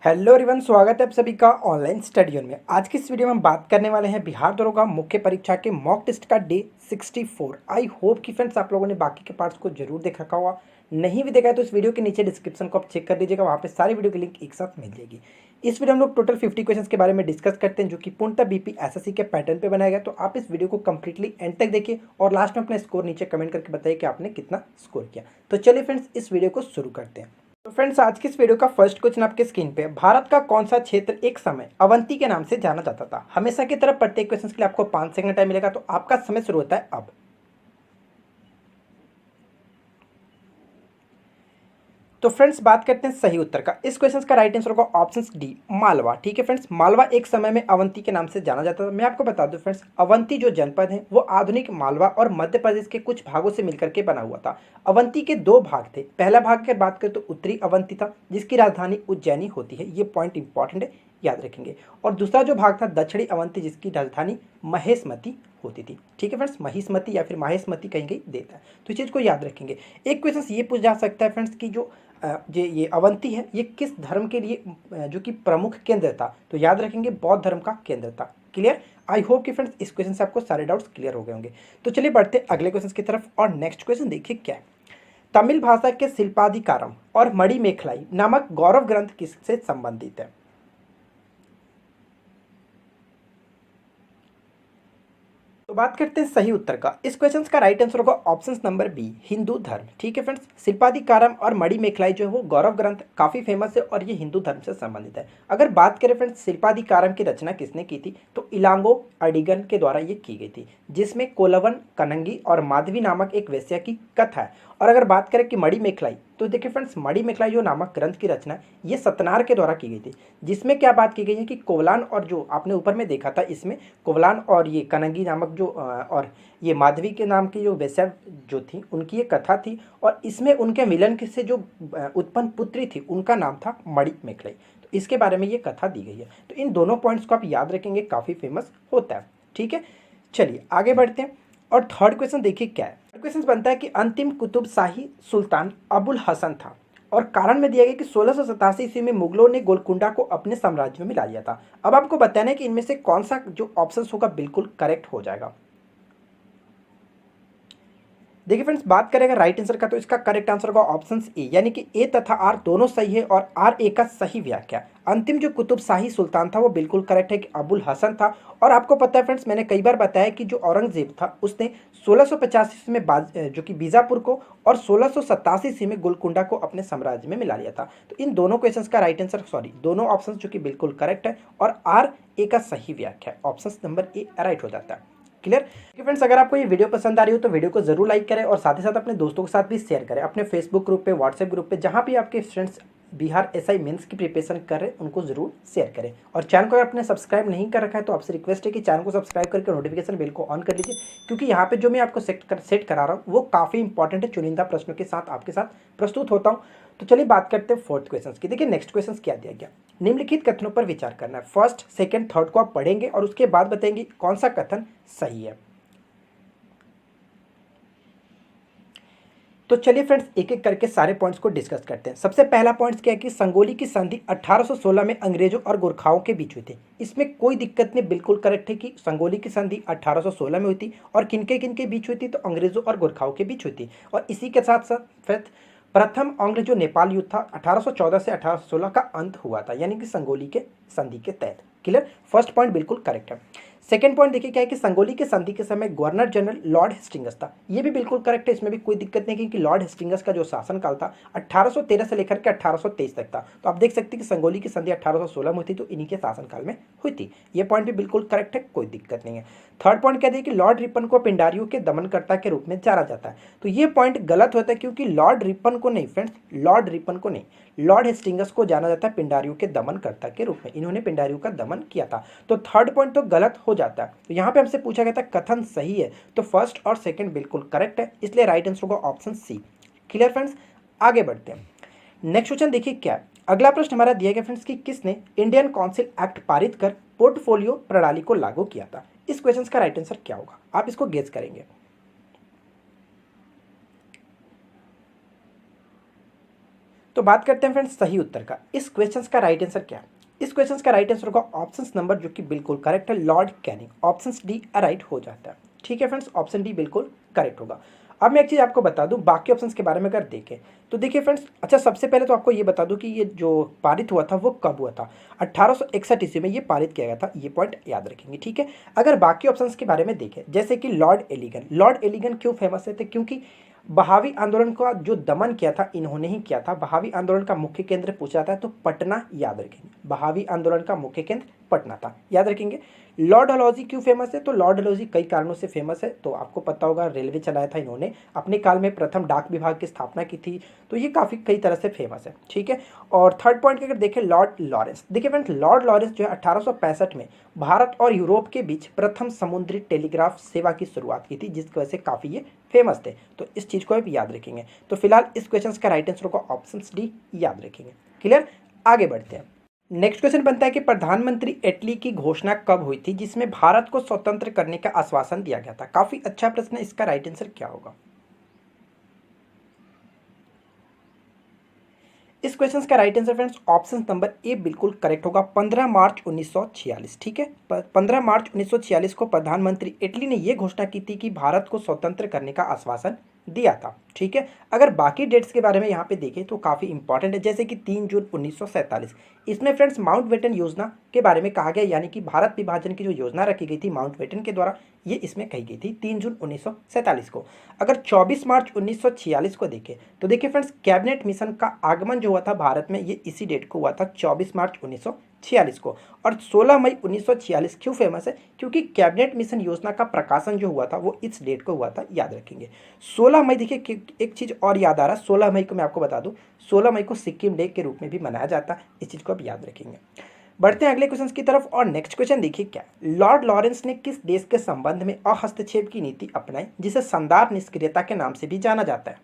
Hello everyone, स्वागत है आप सभी का ऑनलाइन स्टडी में। आज की इस वीडियो में हम बात करने वाले हैं बिहार दरोगा मुख्य परीक्षा के मॉक टेस्ट का डे 64। आई होप कि फ्रेंड्स आप लोगों ने बाकी के पार्ट्स को जरूर देखा होगा। नहीं भी देखा है तो इस वीडियो के नीचे डिस्क्रिप्शन को आप चेक कर लीजिएगा, वहाँ पे सारी वीडियो की लिंक एक साथ मिल जाएगी। इस वीडियो में हम लोग टोटल 50 क्वेश्चन के बारे में डिस्कस करते हैं, जो कि पूर्णतः बीपी एसएससी के पैटर्न पे बनाया गया। तो आप इस वीडियो को कंप्लीटली एंड तक देखिए और लास्ट में अपना स्कोर नीचे कमेंट करके बताइए कि आपने कितना स्कोर किया। तो चलिए फ्रेंड्स, इस वीडियो को शुरू करते हैं। तो फ्रेंड्स, आज की इस वीडियो का फर्स्ट क्वेश्चन आपके स्क्रीन पे है। भारत का कौन सा क्षेत्र एक समय अवंती के नाम से जाना जाता था? हमेशा की तरह प्रत्येक क्वेश्चन के लिए आपको 5 सेकंड टाइम मिलेगा, तो आपका समय शुरू होता है अब। तो फ्रेंड्स, बात करते हैं सही उत्तर का। इस क्वेश्चन का राइट आंसर होगा ऑप्शन डी, मालवा। ठीक है फ्रेंड्स, मालवा एक समय में अवंती के नाम से जाना जाता था। मैं आपको बता दूं फ्रेंड्स, अवंती जो जनपद है वो आधुनिक मालवा और मध्य प्रदेश के कुछ भागों से मिलकर के बना हुआ था। अवंती के दो भाग थे। पहला भाग की बात करें तो उत्तरी अवंती था, जिसकी राजधानी उज्जैनी होती है। ये पॉइंट इंपॉर्टेंट है, याद रखेंगे। और दूसरा जो भाग था दक्षिणी अवंती, जिसकी राजधानी महेशमती होती थी। ठीक है फ्रेंड्स, महिष्मती या फिर माहेशमती कहीं कहीं देता है, तो इस चीज़ को याद रखेंगे। एक क्वेश्चन ये पूछ जा सकता है फ्रेंड्स कि जो ये अवंती है ये किस धर्म के लिए जो कि प्रमुख केंद्र था? तो याद रखेंगे बौद्ध धर्म का केंद्र था। क्लियर? आई होप कि फ्रेंड्स इस क्वेश्चन से आपको सारे डाउट्स क्लियर हो गए होंगे। तो चलिए बढ़ते हैं अगले क्वेश्चन की तरफ। और नेक्स्ट क्वेश्चन देखिए क्या है। तमिल भाषा के शिल्पाधिकारम और मणिमेखलाई नामक गौरव ग्रंथ किससे संबंधित है? तो बात करते हैं सही उत्तर का। इस क्वेश्चन का राइट आंसर होगा ऑप्शन नंबर बी, हिंदू धर्म। ठीक है फ्रेंड्स, शिल्पाधिकारम और मणिमेखलाई जो है वो गौरव ग्रंथ काफी फेमस है और ये हिंदू धर्म से संबंधित है। अगर बात करें फ्रेंड्स शिल्पाधिकारम की रचना किसने की थी, तो इलांगो अडिगन के द्वारा ये की गई थी, जिसमें कोलवन, कनंगी और माधवी नामक एक वेश्या की कथा है। और अगर बात करें कि मणिमेखलाई, तो देखिए फ्रेंड्स, मणिमेखलाई जो नामक ग्रंथ की रचना ये सतनार के द्वारा की गई थी, जिसमें क्या बात की गई है कि कोवलान और जो आपने ऊपर में देखा था, इसमें कोवलान और ये कनंगी नामक जो और ये माधवी के नाम की जो वेश्या जो थी, उनकी ये कथा थी। और इसमें उनके मिलन से जो उत्पन्न पुत्री थी, उनका नाम था मणिमेखलाई। तो इसके बारे में ये कथा दी गई है। तो इन दोनों पॉइंट्स को आप याद रखेंगे, काफ़ी फेमस होता है। ठीक है, चलिए आगे बढ़ते हैं। और थर्ड क्वेश्चन देखिए क्या है। क्वेश्चन बनता है कि अंतिम कुतुब शाही सुल्तान अबुल हसन था, और कारण में दिया गया कि 1687 ईस्वी में मुगलों ने गोलकुंडा को अपने साम्राज्य में मिला लिया था। अब आपको बताना है कि इनमें से कौन सा जो ऑप्शन होगा बिल्कुल करेक्ट हो जाएगा। देखिए फ्रेंड्स, बात करेगा राइट आंसर का, तो इसका करेक्ट आंसर होगा ऑप्शन ए, यानी कि ए तथा आर दोनों सही है और आर ए का सही व्याख्या। अंतिम जो कुतुब शाही सुल्तान था वो बिल्कुल करेक्ट है कि अबुल हसन था। और आपको पता है फ्रेंड्स, मैंने कई बार बताया कि जो औरंगजेब था उसने 1685 ईस्वी में जो कि बीजापुर को और 1687 ईस्वी में गोलकुंडा को अपने साम्राज्य में मिला लिया था। तो इन दोनों क्वेश्चन का राइट आंसर, सॉरी दोनों ऑप्शन जो कि बिल्कुल करेक्ट है और आर ए का सही व्याख्या, ऑप्शन नंबर ए राइट हो जाता है। क्लियर? फ्रेंड्स, अगर आपको ये वीडियो पसंद आ रही हो तो वीडियो को जरूर लाइक करें और साथ ही साथ अपने दोस्तों के साथ भी शेयर करें, अपने फेसबुक ग्रुप पे, व्हाट्सएप ग्रुप पे, जहाँ भी आपके फ्रेंड्स बिहार एसआई मेंस की प्रिपरेशन कर रहे हैं उनको जरूर शेयर करें। और चैनल को अगर आपने सब्सक्राइब नहीं कर रखा है तो आपसे रिक्वेस्ट है कि चैनल को सब्सक्राइब करके नोटिफिकेशन बेल को ऑन कर लीजिए, क्योंकि यहाँ पे जो मैं आपको सेट करा रहा हूँ वो काफ़ी इंपॉर्टेंट है। चुनिंदा प्रश्नों के साथ आपके साथ प्रस्तुत होता हूँ। तो चलिए बात करते हैं फोर्थ क्वेश्चन की। देखिए नेक्स्ट क्वेश्चन क्या दिया गया। निम्नलिखित कथनों पर विचार करना है। फर्स्ट, सेकंड, थर्ड को आप पढ़ेंगे और उसके बाद बताएंगे कौन सा कथन सही है। तो चलिए फ्रेंड्स, एक एक करके सारे पॉइंट्स को डिस्कस करते हैं। सबसे पहला पॉइंट क्या है कि संगोली की संधि 1816 में अंग्रेजों और गोरखाओं के बीच हुई थी। इसमें कोई दिक्कत नहीं, बिल्कुल करेक्ट है कि संगोली की संधि 1816 में हुई थी। और किनके बीच हुई थी, तो अंग्रेजों और गोरखाओं के बीच हुई थी। और इसी के साथ साथ प्रथम अंग्र जो नेपाल युद्ध था 1814 से 1816 का अंत हुआ था, यानी कि संगोली के संधि के तहत। क्लियर? फर्स्ट पॉइंट बिल्कुल करेक्ट है। सेकंड पॉइंट देखिए क्या है कि संगोली के संधि के समय गवर्नर जनरल लॉर्ड हेस्टिंग्स था। ये भी बिल्कुल करेक्ट है, इसमें भी कोई दिक्कत नहीं, क्योंकि लॉर्ड हेस्टिंग्स का जो शासनकाल था 1813 से लेकर के 1823 तक था। तो आप देख सकते हैं कि संगोली की संधि 1816 में हुई थी, तो इन्हीं के शासनकाल में हुई थी। ये पॉइंट भी बिल्कुल करेक्ट है, कोई दिक्कत नहीं है। थर्ड पॉइंट कह दिया कि लॉर्ड रिपन को पिंडारियों के दमनकर्ता के रूप में जाना जाता है। तो ये पॉइंट गलत होता है, क्योंकि लॉर्ड रिपन को नहीं फ्रेंड्स, लॉर्ड रिपन को नहीं, लॉर्ड हेस्टिंग्स को जाना जाता है पिंडारियों के दमनकर्ता के रूप में। इन्होंने पिंडारियों का दमन किया था। तो थर्ड पॉइंट तो गलत हो जाता है। तो यहाँ पे हमसे पूछा गया था कथन सही है, तो फर्स्ट और सेकंड बिल्कुल करेक्ट है, इसलिए राइट आंसर होगा ऑप्शन सी। Clear friends? आगे बढ़ते हैं। नेक्स्ट क्वेश्चन देखिए क्या है। अगला प्रश्न हमारा दिया गया फ्रेंड्स कि किसने इंडियन काउंसिल एक्ट पारित कर पोर्टफोलियो प्रणाली को लागू किया था? इस क्वेश्चन का राइट आंसर क्या होगा, आप इसको गेस करेंगे। तो बात करते हैं फ्रेंड्स सही उत्तर का। इस क्वेश्चन का राइट आंसर क्या है? इस क्वेश्चन का राइट आंसर होगा ऑप्शन नंबर, जो कि बिल्कुल करेक्ट है, Lord Canning. Option D right हो जाता है। ठीक है फ्रेंड्स, ऑप्शन डी बिल्कुल करेक्ट होगा। अब मैं एक चीज़ आपको बता दूं, बाकी ऑप्शंस के बारे में अगर देखें तो देखिए फ्रेंड्स, अच्छा सबसे पहले तो आपको ये बता दूं कि ये जो पारित हुआ था वो कब हुआ था। 1861 ईस्वी में ये पारित किया गया था, ये पॉइंट याद रखेंगे। ठीक है, अगर बाकी ऑप्शंस के बारे में देखें, जैसे कि लॉर्ड एलिगन। लॉर्ड एलिगन क्यों फेमस है थे? क्योंकि बहावी आंदोलन का जो दमन किया था इन्होंने ही किया था। बहावी आंदोलन का मुख्य केंद्र पूछा जाता है तो पटना याद रखेंगे। बहावी आंदोलन का मुख्य केंद्र पटना था, याद रखेंगे। लॉर्ड डलहौजी क्यों फेमस है? तो लॉर्ड डलहौजी कई कारणों से फेमस है। तो आपको पता होगा, रेलवे चलाया था इन्होंने, अपने काल में प्रथम डाक विभाग की स्थापना की थी, तो ये काफ़ी कई तरह से फेमस है। ठीक है, और थर्ड पॉइंट की अगर देखें, लॉर्ड लॉरेंस। देखिए फ्रेंड्स, लॉर्ड लॉरेंस जो है 1865 में भारत और यूरोप के बीच प्रथम समुद्री टेलीग्राफ सेवा की शुरुआत की थी, जिसकी वजह से काफ़ी ये फेमस थे। तो इस चीज़ को भी याद रखेंगे। तो फिलहाल इस क्वेश्चन का राइट आंसर होगा ऑप्शन डी, याद रखेंगे। क्लियर, आगे बढ़ते हैं। नेक्स्ट क्वेश्चन बनता है कि प्रधानमंत्री इटली की घोषणा कब हुई थी जिसमें भारत को स्वतंत्र करने का आश्वासन दिया गया था? काफी अच्छा प्रश्न है, इसका राइट आंसर क्या होगा? इस क्वेश्चन का right answer friends option number A बिल्कुल करेक्ट होगा, 15 मार्च 1946। ठीक है, 15 मार्च 1946 को प्रधानमंत्री इटली ने यह घोषणा की थी कि भारत को स्वतंत्र करने का आश्वासन दिया था। ठीक है, अगर बाकी डेट्स के बारे में यहाँ पे देखें तो काफ़ी इंपॉर्टेंट है, जैसे कि 3 जून 1947। इसमें फ्रेंड्स माउंटबेटन योजना के बारे में कहा गया, यानी कि भारत विभाजन की जो योजना रखी गई थी माउंटबेटन के द्वारा, ये इसमें कही गई थी 3 जून 1947 को। अगर 24 मार्च 1946 को देखें तो देखिए फ्रेंड्स, कैबिनेट मिशन का आगमन जो हुआ था भारत में, ये इसी डेट को हुआ था, 24 मार्च 1946 को। और 16 मई 1946 क्यों फेमस है? क्योंकि कैबिनेट मिशन योजना का प्रकाशन जो हुआ था वो इस डेट को हुआ था, याद रखेंगे। 16 मई, देखिए एक चीज़ और याद आ रहा है, 16 मई को मैं आपको बता दूं, 16 मई को सिक्किम डे के रूप में भी मनाया जाता है, इस चीज़ को आप याद रखेंगे। बढ़ते हैं अगले क्वेश्चन की तरफ, और नेक्स्ट क्वेश्चन देखिए क्या, लॉर्ड लॉरेंस ने किस देश के संबंध में अहस्तक्षेप की नीति अपनाई जिसे शानदार निष्क्रियता के नाम से भी जाना जाता है?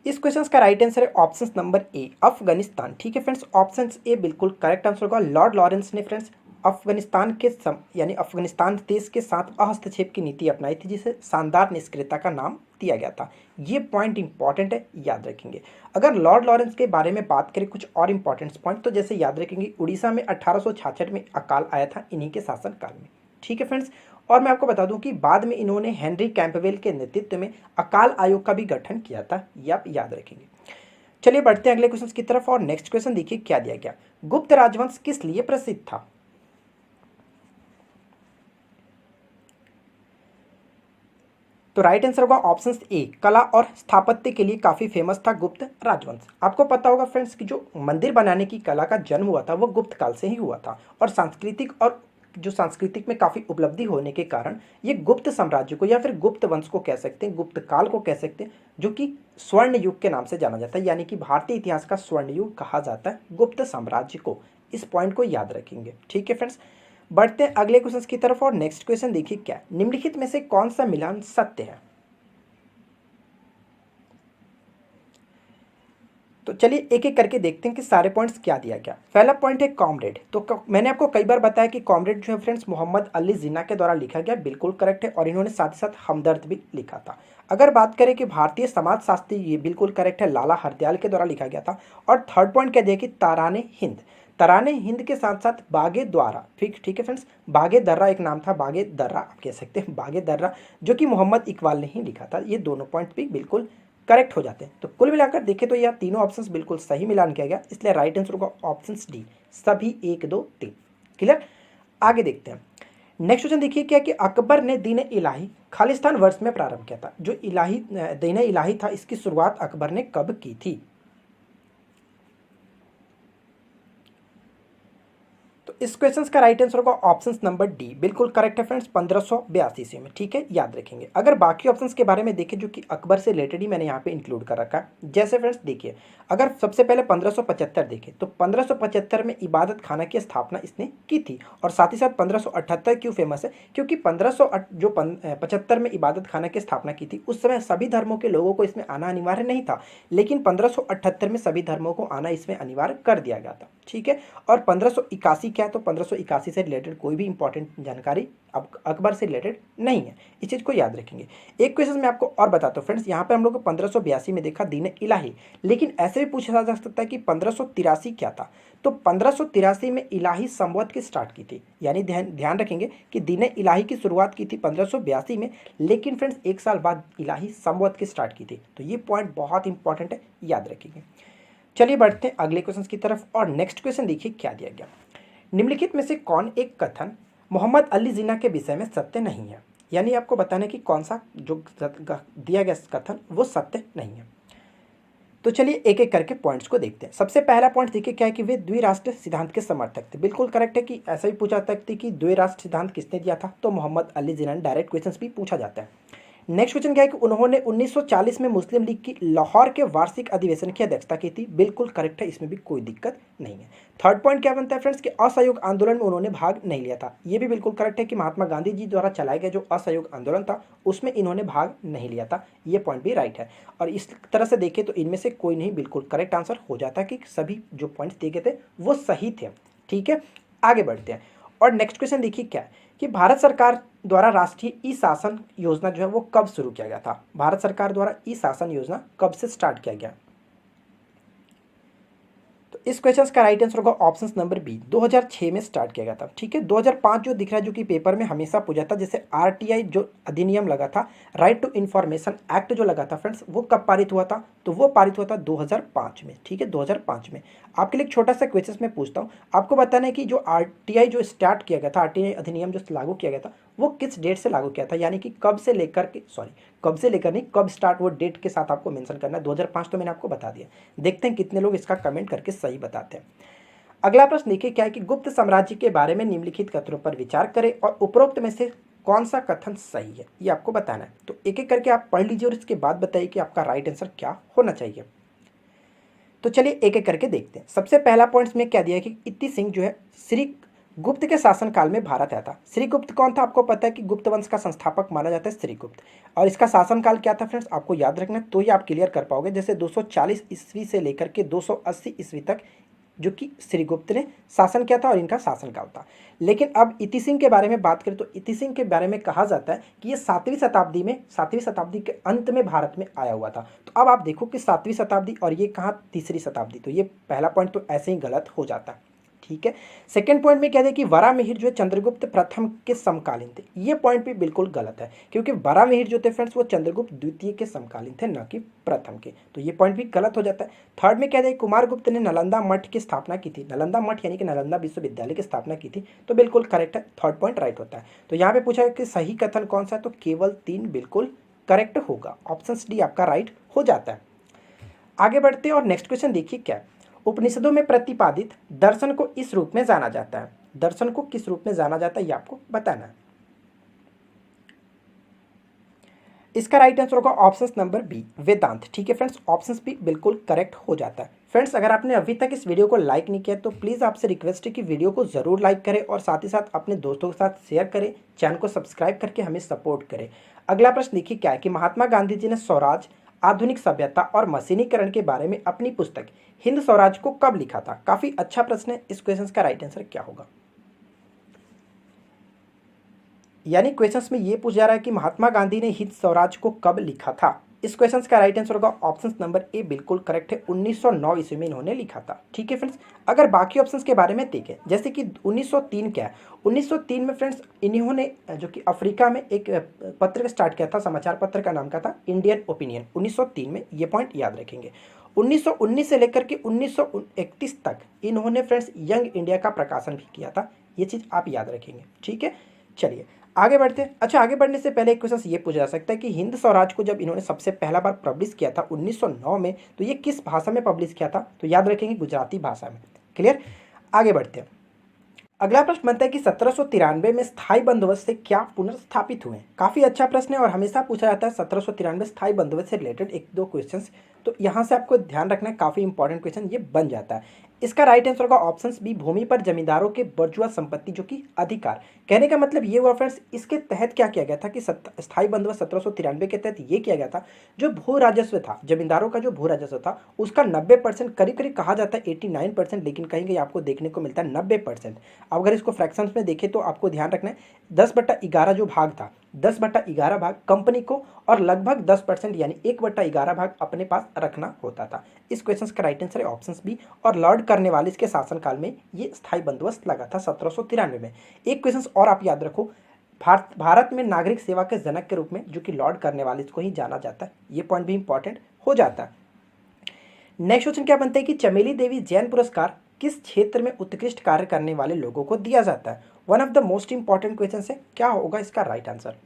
इस क्वेश्चन का राइट आंसर है ऑप्शन नंबर ए, अफगानिस्तान। ठीक है फ्रेंड्स, ऑप्शन ए बिल्कुल करेक्ट आंसर होगा। लॉर्ड लॉरेंस ने फ्रेंड्स अफगानिस्तान के यानी अफगानिस्तान देश के साथ हस्तक्षेप की नीति अपनाई थी, जिसे शानदार निष्क्रियता का नाम दिया गया था। ये पॉइंट इंपॉर्टेंट है, याद रखेंगे। अगर लॉर्ड लॉरेंस के बारे में बात करें कुछ और इंपॉर्टेंट पॉइंट, तो जैसे याद रखेंगे, उड़ीसा में 1866 में अकाल आया था इन्हीं के शासनकाल में। ठीक है फ्रेंड्स, और मैं आपको बता दूं कि बाद में इन्होंने हेनरी कैंपबेल के नेतृत्व में अकाल आयोग का भी गठन किया था, ये आप याद रखेंगे। चलिए बढ़ते हैं अगले क्वेश्चन की तरफ, और नेक्स्ट क्वेश्चन देखिए क्या दिया गया, गुप्त राजवंश किस लिए प्रसिद्ध था? तो राइट आंसर होगा ऑप्शन ए, कला और स्थापत्य के लिए काफी फेमस था गुप्त राजवंश। आपको पता होगा फ्रेंड्स कि जो मंदिर बनाने की कला का जन्म हुआ था वो गुप्त काल से ही हुआ था, और सांस्कृतिक में काफ़ी उपलब्धि होने के कारण ये गुप्त साम्राज्य को या फिर गुप्त वंश को कह सकते हैं, गुप्त काल को कह सकते हैं, जो कि स्वर्ण युग के नाम से जाना जाता है, यानी कि भारतीय इतिहास का स्वर्ण युग कहा जाता है गुप्त साम्राज्य को। इस पॉइंट को याद रखेंगे। ठीक है फ्रेंड्स, बढ़ते हैं अगले क्वेश्चन की तरफ, और नेक्स्ट क्वेश्चन देखिए क्या, निम्नलिखित में से कौन सा मिलान सत्य है? तो चलिए एक एक करके देखते हैं कि सारे पॉइंट्स क्या दिया गया। पहला पॉइंट है कॉमरेड। तो मैंने आपको कई बार बताया कि कॉमरेड जो है फ्रेंड्स मोहम्मद अली जिन्ना के द्वारा लिखा गया, बिल्कुल करेक्ट है, और इन्होंने साथ ही साथ हमदर्द भी लिखा था। अगर बात करें कि भारतीय समाजशास्त्री, ये बिल्कुल करेक्ट है, लाला हरदयाल के द्वारा लिखा गया था। और थर्ड पॉइंट क्या दिया कि ताराने हिंद। तराने हिंद के साथ साथ बागे द्वारा, ठीक है फ्रेंड्स, बागे दर्रा एक नाम था, बागे दर्रा आप कह सकते हैं, बागे दर्रा, जो कि मोहम्मद इकबाल ने ही लिखा था। ये दोनों पॉइंट भी बिल्कुल करेक्ट हो जाते हैं। तो कुल मिलाकर देखें तो यह तीनों ऑप्शंस बिल्कुल सही मिलान किया गया, इसलिए राइट आंसर होगा ऑप्शन डी, सभी 1 2 3। क्लियर, आगे देखते हैं। नेक्स्ट क्वेश्चन देखिए क्या कि अकबर ने दीन इलाही खालिस्तान वर्ष में प्रारंभ किया था। जो दीन इलाही था, इसकी शुरुआत अकबर ने कब की थी? तो इस क्वेश्चन का राइट आंसर होगा ऑप्शन नंबर डी, बिल्कुल करेक्ट है फ्रेंड्स, 1582 ईस्वी में। ठीक है, याद रखेंगे। अगर बाकी ऑप्शंस के बारे में देखें जो कि अकबर से रिलेटेड ही मैंने यहाँ पे इंक्लूड कर रखा है, जैसे फ्रेंड्स देखिए, अगर सबसे पहले 1575 देखें तो 1575 में इबादत खाना की स्थापना इसने की थी। और साथ ही साथ 1578 क्यों फेमस है? क्योंकि 1575 में इबादत खाना की स्थापना की थी, उस समय सभी धर्मों के लोगों को इसमें आना अनिवार्य नहीं था, लेकिन 1578 में सभी धर्मों को आना इसमें अनिवार्य कर दिया गया था। ठीक है, और 1581 क्या तो 1581 से रिलेटेड कोई भी इंपॉर्टेंट जानकारी अब अकबर से रिलेटेड नहीं है, इस चीज़ को याद रखेंगे। एक क्वेश्चन मैं आपको और बताता हूँ फ्रेंड्स, यहाँ पे हम लोग को 1582 में देखा दीन इलाही, लेकिन ऐसे भी पूछा जा सकता है कि 1583 क्या था। तो 1583 में इलाही संवत की स्टार्ट की थी, यानी ध्यान रखेंगे कि दीन इलाही की शुरुआत की थी 1582 में, लेकिन फ्रेंड्स 1 साल बाद इलाही संवत की स्टार्ट की थी। तो ये पॉइंट बहुत इंपॉर्टेंट है, याद रखेंगे। चलिए बढ़ते हैं अगले क्वेश्चन की तरफ, और नेक्स्ट क्वेश्चन देखिए क्या दिया गया। निम्नलिखित में से कौन एक कथन मोहम्मद अली जिन्ना के विषय में सत्य नहीं है, यानी आपको बताना है कि कौन सा जो दिया गया कथन वो सत्य नहीं है। तो चलिए एक एक करके पॉइंट्स को देखते हैं। सबसे पहला पॉइंट देखिए क्या है कि वे द्विराष्ट्र सिद्धांत के समर्थक थे। बिल्कुल करेक्ट है कि ऐसा भी पूछा जा सकता है कि द्विराष्ट्र सिद्धांत किसने दिया था, तो मोहम्मद अली जिन्ना। डायरेक्ट क्वेश्चन भी पूछा जाता है। नेक्स्ट क्वेश्चन क्या है कि उन्होंने 1940 में मुस्लिम लीग की लाहौर के वार्षिक अधिवेशन की अध्यक्षता की थी। बिल्कुल करेक्ट है, इसमें भी कोई दिक्कत नहीं है। थर्ड पॉइंट क्या बनता है फ्रेंड्स कि असहयोग आंदोलन में उन्होंने भाग नहीं लिया था। ये भी बिल्कुल करेक्ट है कि महात्मा गांधी जी द्वारा चलाया गया जो असहयोग आंदोलन था उसमें इन्होंने भाग नहीं लिया था। ये पॉइंट भी राइट है, और इस तरह से देखें तो इनमें से कोई नहीं, बिल्कुल करेक्ट आंसर हो जाता है कि सभी जो पॉइंट्स दिए गए थे वो सही थे। ठीक है, आगे बढ़ते हैं। और नेक्स्ट क्वेश्चन देखिए क्या है कि भारत सरकार द्वारा राष्ट्रीय ई शासन योजना जो है वो कब शुरू किया गया था। भारत सरकार द्वारा ई शासन योजना कब से स्टार्ट किया गया। तो इस क्वेश्चन का राइट आंसर होगा ऑप्शन नंबर बी, 2006 में स्टार्ट किया गया था। ठीक है, 2005 जो दिख रहा है जो कि पेपर में हमेशा पूछा था, जैसे आरटीआई जो अधिनियम लगा था, राइट टू इन्फॉर्मेशन एक्ट जो लगा था फ्रेंड्स, वो कब पारित हुआ था, तो वो पारित हुआ था 2005 में। ठीक है, 2005 में। आपके लिए एक छोटा सा क्वेश्चन मैं पूछता हूँ, आपको बताना है कि जो आरटीआई जो स्टार्ट किया गया था, आरटीआई अधिनियम जो लागू किया गया था वो किस डेट से लागू किया था, यानी कि कब से लेकर के, कब से लेकर नहीं, कब स्टार्ट, वो डेट के साथ आपको मेंशन करना है। 2005 तो मैंने आपको बता दिया। देखते हैं कितने लोग इसका कमेंट करके सही बताते हैं। अगला प्रश्न देखिए क्या है कि गुप्त साम्राज्य के बारे में निम्नलिखित कथनों पर विचार करें और उपरोक्त में से कौन सा कथन सही है, ये आपको बताना है। तो एक एक करके आप पढ़ लीजिए और इसके बाद बताइए कि आपका राइट आंसर क्या होना चाहिए। तो चलिए एक एक करके देखते हैं। सबसे पहला पॉइंट में क्या दिया है कि इति सिंह जो है श्री गुप्त के शासनकाल में भारत आया था। श्रीगुप्त कौन था, आपको पता है कि गुप्त वंश का संस्थापक माना जाता है श्रीगुप्त। और इसका शासनकाल क्या था फ्रेंड्स, आपको याद रखना है, तो ये आप क्लियर कर पाओगे। जैसे 240 ईस्वी से लेकर के 280 ईस्वी तक जो कि श्रीगुप्त ने शासन किया था और इनका शासनकाल था। लेकिन अब इति सिंह के बारे में बात करें तो इति सिंह के बारे में कहा जाता है कि ये 7वीं शताब्दी के अंत में भारत में आया हुआ था। तो अब आप देखो कि 7वीं शताब्दी और ये कहाँ 3री शताब्दी, तो ये पहला पॉइंट तो ऐसे ही गलत हो जाता है। ठीक है, सेकंड पॉइंट में क्या है कि वराहमिहिर जो है चंद्रगुप्त प्रथम के समकालीन थे। ये पॉइंट भी बिल्कुल गलत है, क्योंकि वराहमिहिर जो थे फ्रेंड्स वो चंद्रगुप्त द्वितीय के समकालीन थे, न कि प्रथम के। तो ये पॉइंट भी गलत हो जाता है। थर्ड में क्या है, कुमारगुप्त ने नालंदा मठ की स्थापना की थी। नालंदा मठ यानी कि नालंदा विश्वविद्यालय की स्थापना की थी। तो बिल्कुल करेक्ट है, थर्ड पॉइंट राइट होता है। तो यहाँ पे पूछा है कि सही कथन कौन सा है, तो केवल 3 बिल्कुल करेक्ट होगा। ऑप्शन डी आपका राइट हो जाता है। आगे बढ़ते हैं और नेक्स्ट क्वेश्चन देखिए क्या है। उपनिषदों में प्रतिपादित दर्शन को इस रूप में जाना जाता है। दर्शन को किस रूप में जाना जाता है ये आपको बताना है। इसका राइट आंसर होगा ऑप्शन नंबर बी, वेदांत। ठीक है फ्रेंड्स, ऑप्शन भी बिल्कुल करेक्ट हो जाता है। फ्रेंड्स अगर आपने अभी तक इस वीडियो को लाइक नहीं किया तो प्लीज़ आपसे रिक्वेस्ट है कि वीडियो को ज़रूर लाइक करें और साथ ही साथ अपने दोस्तों के साथ शेयर करें, चैनल को सब्सक्राइब करके हमें सपोर्ट करें। अगला प्रश्न देखिए क्या है कि महात्मा गांधी जी ने स्वराज, आधुनिक सभ्यता और मशीनीकरण के बारे में अपनी पुस्तक हिंद स्वराज को कब लिखा था। काफी अच्छा प्रश्न है। इस क्वेश्चन का राइट आंसर क्या होगा, यानी क्वेश्चन में ये पूछा जा रहा है कि महात्मा गांधी ने हिंद स्वराज को कब लिखा था। इस क्वेश्चन का राइट आंसर होगा ऑप्शन नंबर ए, बिल्कुल करेक्ट है। 1909 ईस्वी में इन्होंने लिखा था। ठीक है फ्रेंड्स, अगर बाकी ऑप्शंस के बारे में देखें जैसे कि 1903 क्या है, 1903 में फ्रेंड्स इन्होंने जो कि अफ्रीका में एक पत्र स्टार्ट किया था, समाचार पत्र का नाम क्या था, इंडियन ओपिनियन। 1903 में, ये पॉइंट याद रखेंगे। 1919 से लेकर के 1931 तक इन्होंने फ्रेंड्स यंग इंडिया का प्रकाशन भी किया था। ये चीज़ आप याद रखेंगे। ठीक है, चलिए आगे बढ़ते हैं। अच्छा, आगे बढ़ने से पहले एक क्वेश्चन ये पूछा जा सकता है कि हिंद स्वराज को जब इन्होंने सबसे पहला बार पब्लिश किया था 1909 में, तो ये किस भाषा में पब्लिश किया था, तो याद रखेंगे गुजराती भाषा में। क्लियर, आगे बढ़ते हैं। अगला प्रश्न बनता है कि 1793 में स्थायी बंदोबस्त से क्या पुनर्स्थापित हुए। काफी अच्छा प्रश्न है और हमेशा पूछा जाता है 1793 स्थायी बंदोबस्त से रिलेटेड 1-2 क्वेश्चंस तो यहाँ से आपको ध्यान रखना है, काफ़ी इंपॉर्टेंट क्वेश्चन ये बन जाता है। इसका राइट आंसर होगा ऑप्शन बी, भूमि पर जमींदारों के बर्जुआ संपत्ति जो कि अधिकार। कहने का मतलब ये हुआ फ्रेंड्स, इसके तहत क्या किया गया था कि स्थायी बंदोबस्त 1793 के तहत ये किया गया था, जो भू राजस्व था, जमींदारों का जो भू राजस्व था उसका 90%, करीब करीब कहा जाता है 89%, लेकिन कहीं कहीं आपको देखने को मिलता है 90%। अब अगर इसको फ्रैक्शंस में देखें तो आपको ध्यान रखना है 10/11 जो भाग था, 10/11 भाग कंपनी को और लगभग 10% यानी 1/11 भाग अपने पास रखना होता था। इस क्वेश्चन का राइट आंसर है ऑप्शन बी। और लॉर्ड कर्नवालिस के शासनकाल में ये स्थायी बंदोबस्त लगा था 1793 में। एक क्वेश्चन और आप याद रखो, भारत में नागरिक सेवा के जनक के रूप में जो कि लॉर्ड कर्नवालिस को ही जाना जाता है, ये पॉइंट भी इंपॉर्टेंट हो जाता है। नेक्स्ट क्वेश्चन क्या बनता है कि चमेली देवी जैन पुरस्कार किस क्षेत्र में उत्कृष्ट कार्य करने वाले लोगों को दिया जाता है? One of the most important question है, क्या होगा इसका राइट आंसर?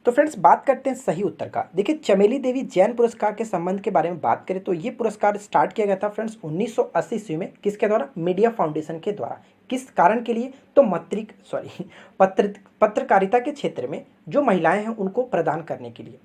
तो फ्रेंड्स बात करते हैं सही उत्तर का। देखिए, चमेली देवी जैन पुरस्कार के संबंध के बारे में बात करें तो ये पुरस्कार स्टार्ट किया गया था फ्रेंड्स 1980 ईस्वी में। किसके द्वारा? मीडिया फाउंडेशन के द्वारा। किस कारण के लिए? तो पत्रकारिता के क्षेत्र में जो महिलाएं हैं उनको प्रदान करने के लिए,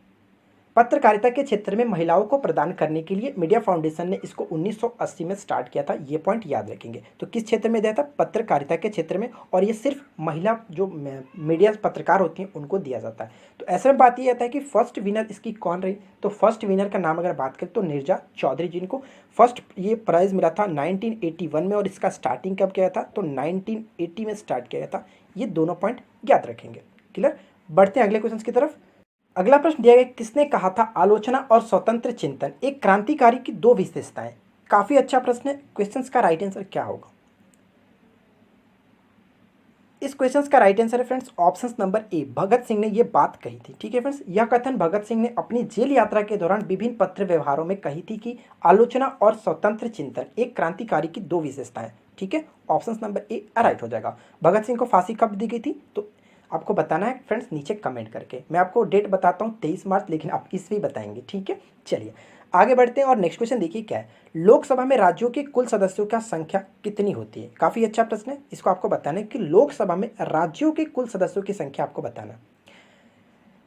पत्रकारिता के क्षेत्र में महिलाओं को प्रदान करने के लिए मीडिया फाउंडेशन ने इसको 1980 में स्टार्ट किया था। ये पॉइंट याद रखेंगे। तो किस क्षेत्र में दिया था? पत्रकारिता के क्षेत्र में, और ये सिर्फ महिला जो मीडिया पत्रकार होती हैं उनको दिया जाता है। तो ऐसे में बात ये आता है कि फर्स्ट विनर इसकी कौन रही? तो फर्स्ट विनर का नाम अगर बात करें तो नीरजा चौधरी, जिनको फर्स्ट ये प्राइज़ मिला था 1981 में, और इसका स्टार्टिंग कब किया था? तो 1980 में स्टार्ट किया गया था। ये दोनों पॉइंट याद रखेंगे। क्लियर? बढ़ते हैं अगले क्वेश्चन की तरफ। अगला प्रश्न दिया गया, किसने कहा था आलोचना और स्वतंत्र चिंतन एक क्रांतिकारी की दो विशेषताएं? काफी अच्छा प्रश्न है। क्वेश्चन का राइट आंसर क्या होगा? इस क्वेश्चन का राइट आंसर है friends option number A, Bhagat Singh ने यह बात कही थी। ठीक है फ्रेंड्स, यह कथन भगत सिंह ने अपनी जेल यात्रा के दौरान विभिन्न पत्र व्यवहारों में कही थी कि आलोचना और स्वतंत्र चिंतन एक क्रांतिकारी की दो विशेषताएं। ठीक है, ऑप्शन नंबर ए राइट हो जाएगा। भगत सिंह को फांसी कब दी गई थी? तो आपको बताना है फ्रेंड्स नीचे कमेंट करके। मैं आपको डेट बताता हूँ 23 मार्च, लेकिन आप ईस्वी बताएंगे। ठीक है, चलिए आगे बढ़ते हैं और नेक्स्ट क्वेश्चन देखिए क्या है। लोकसभा में राज्यों के कुल सदस्यों का संख्या कितनी होती है? काफ़ी अच्छा प्रश्न है। इसको आपको बताना है कि लोकसभा में राज्यों के कुल सदस्यों की संख्या आपको बताना है।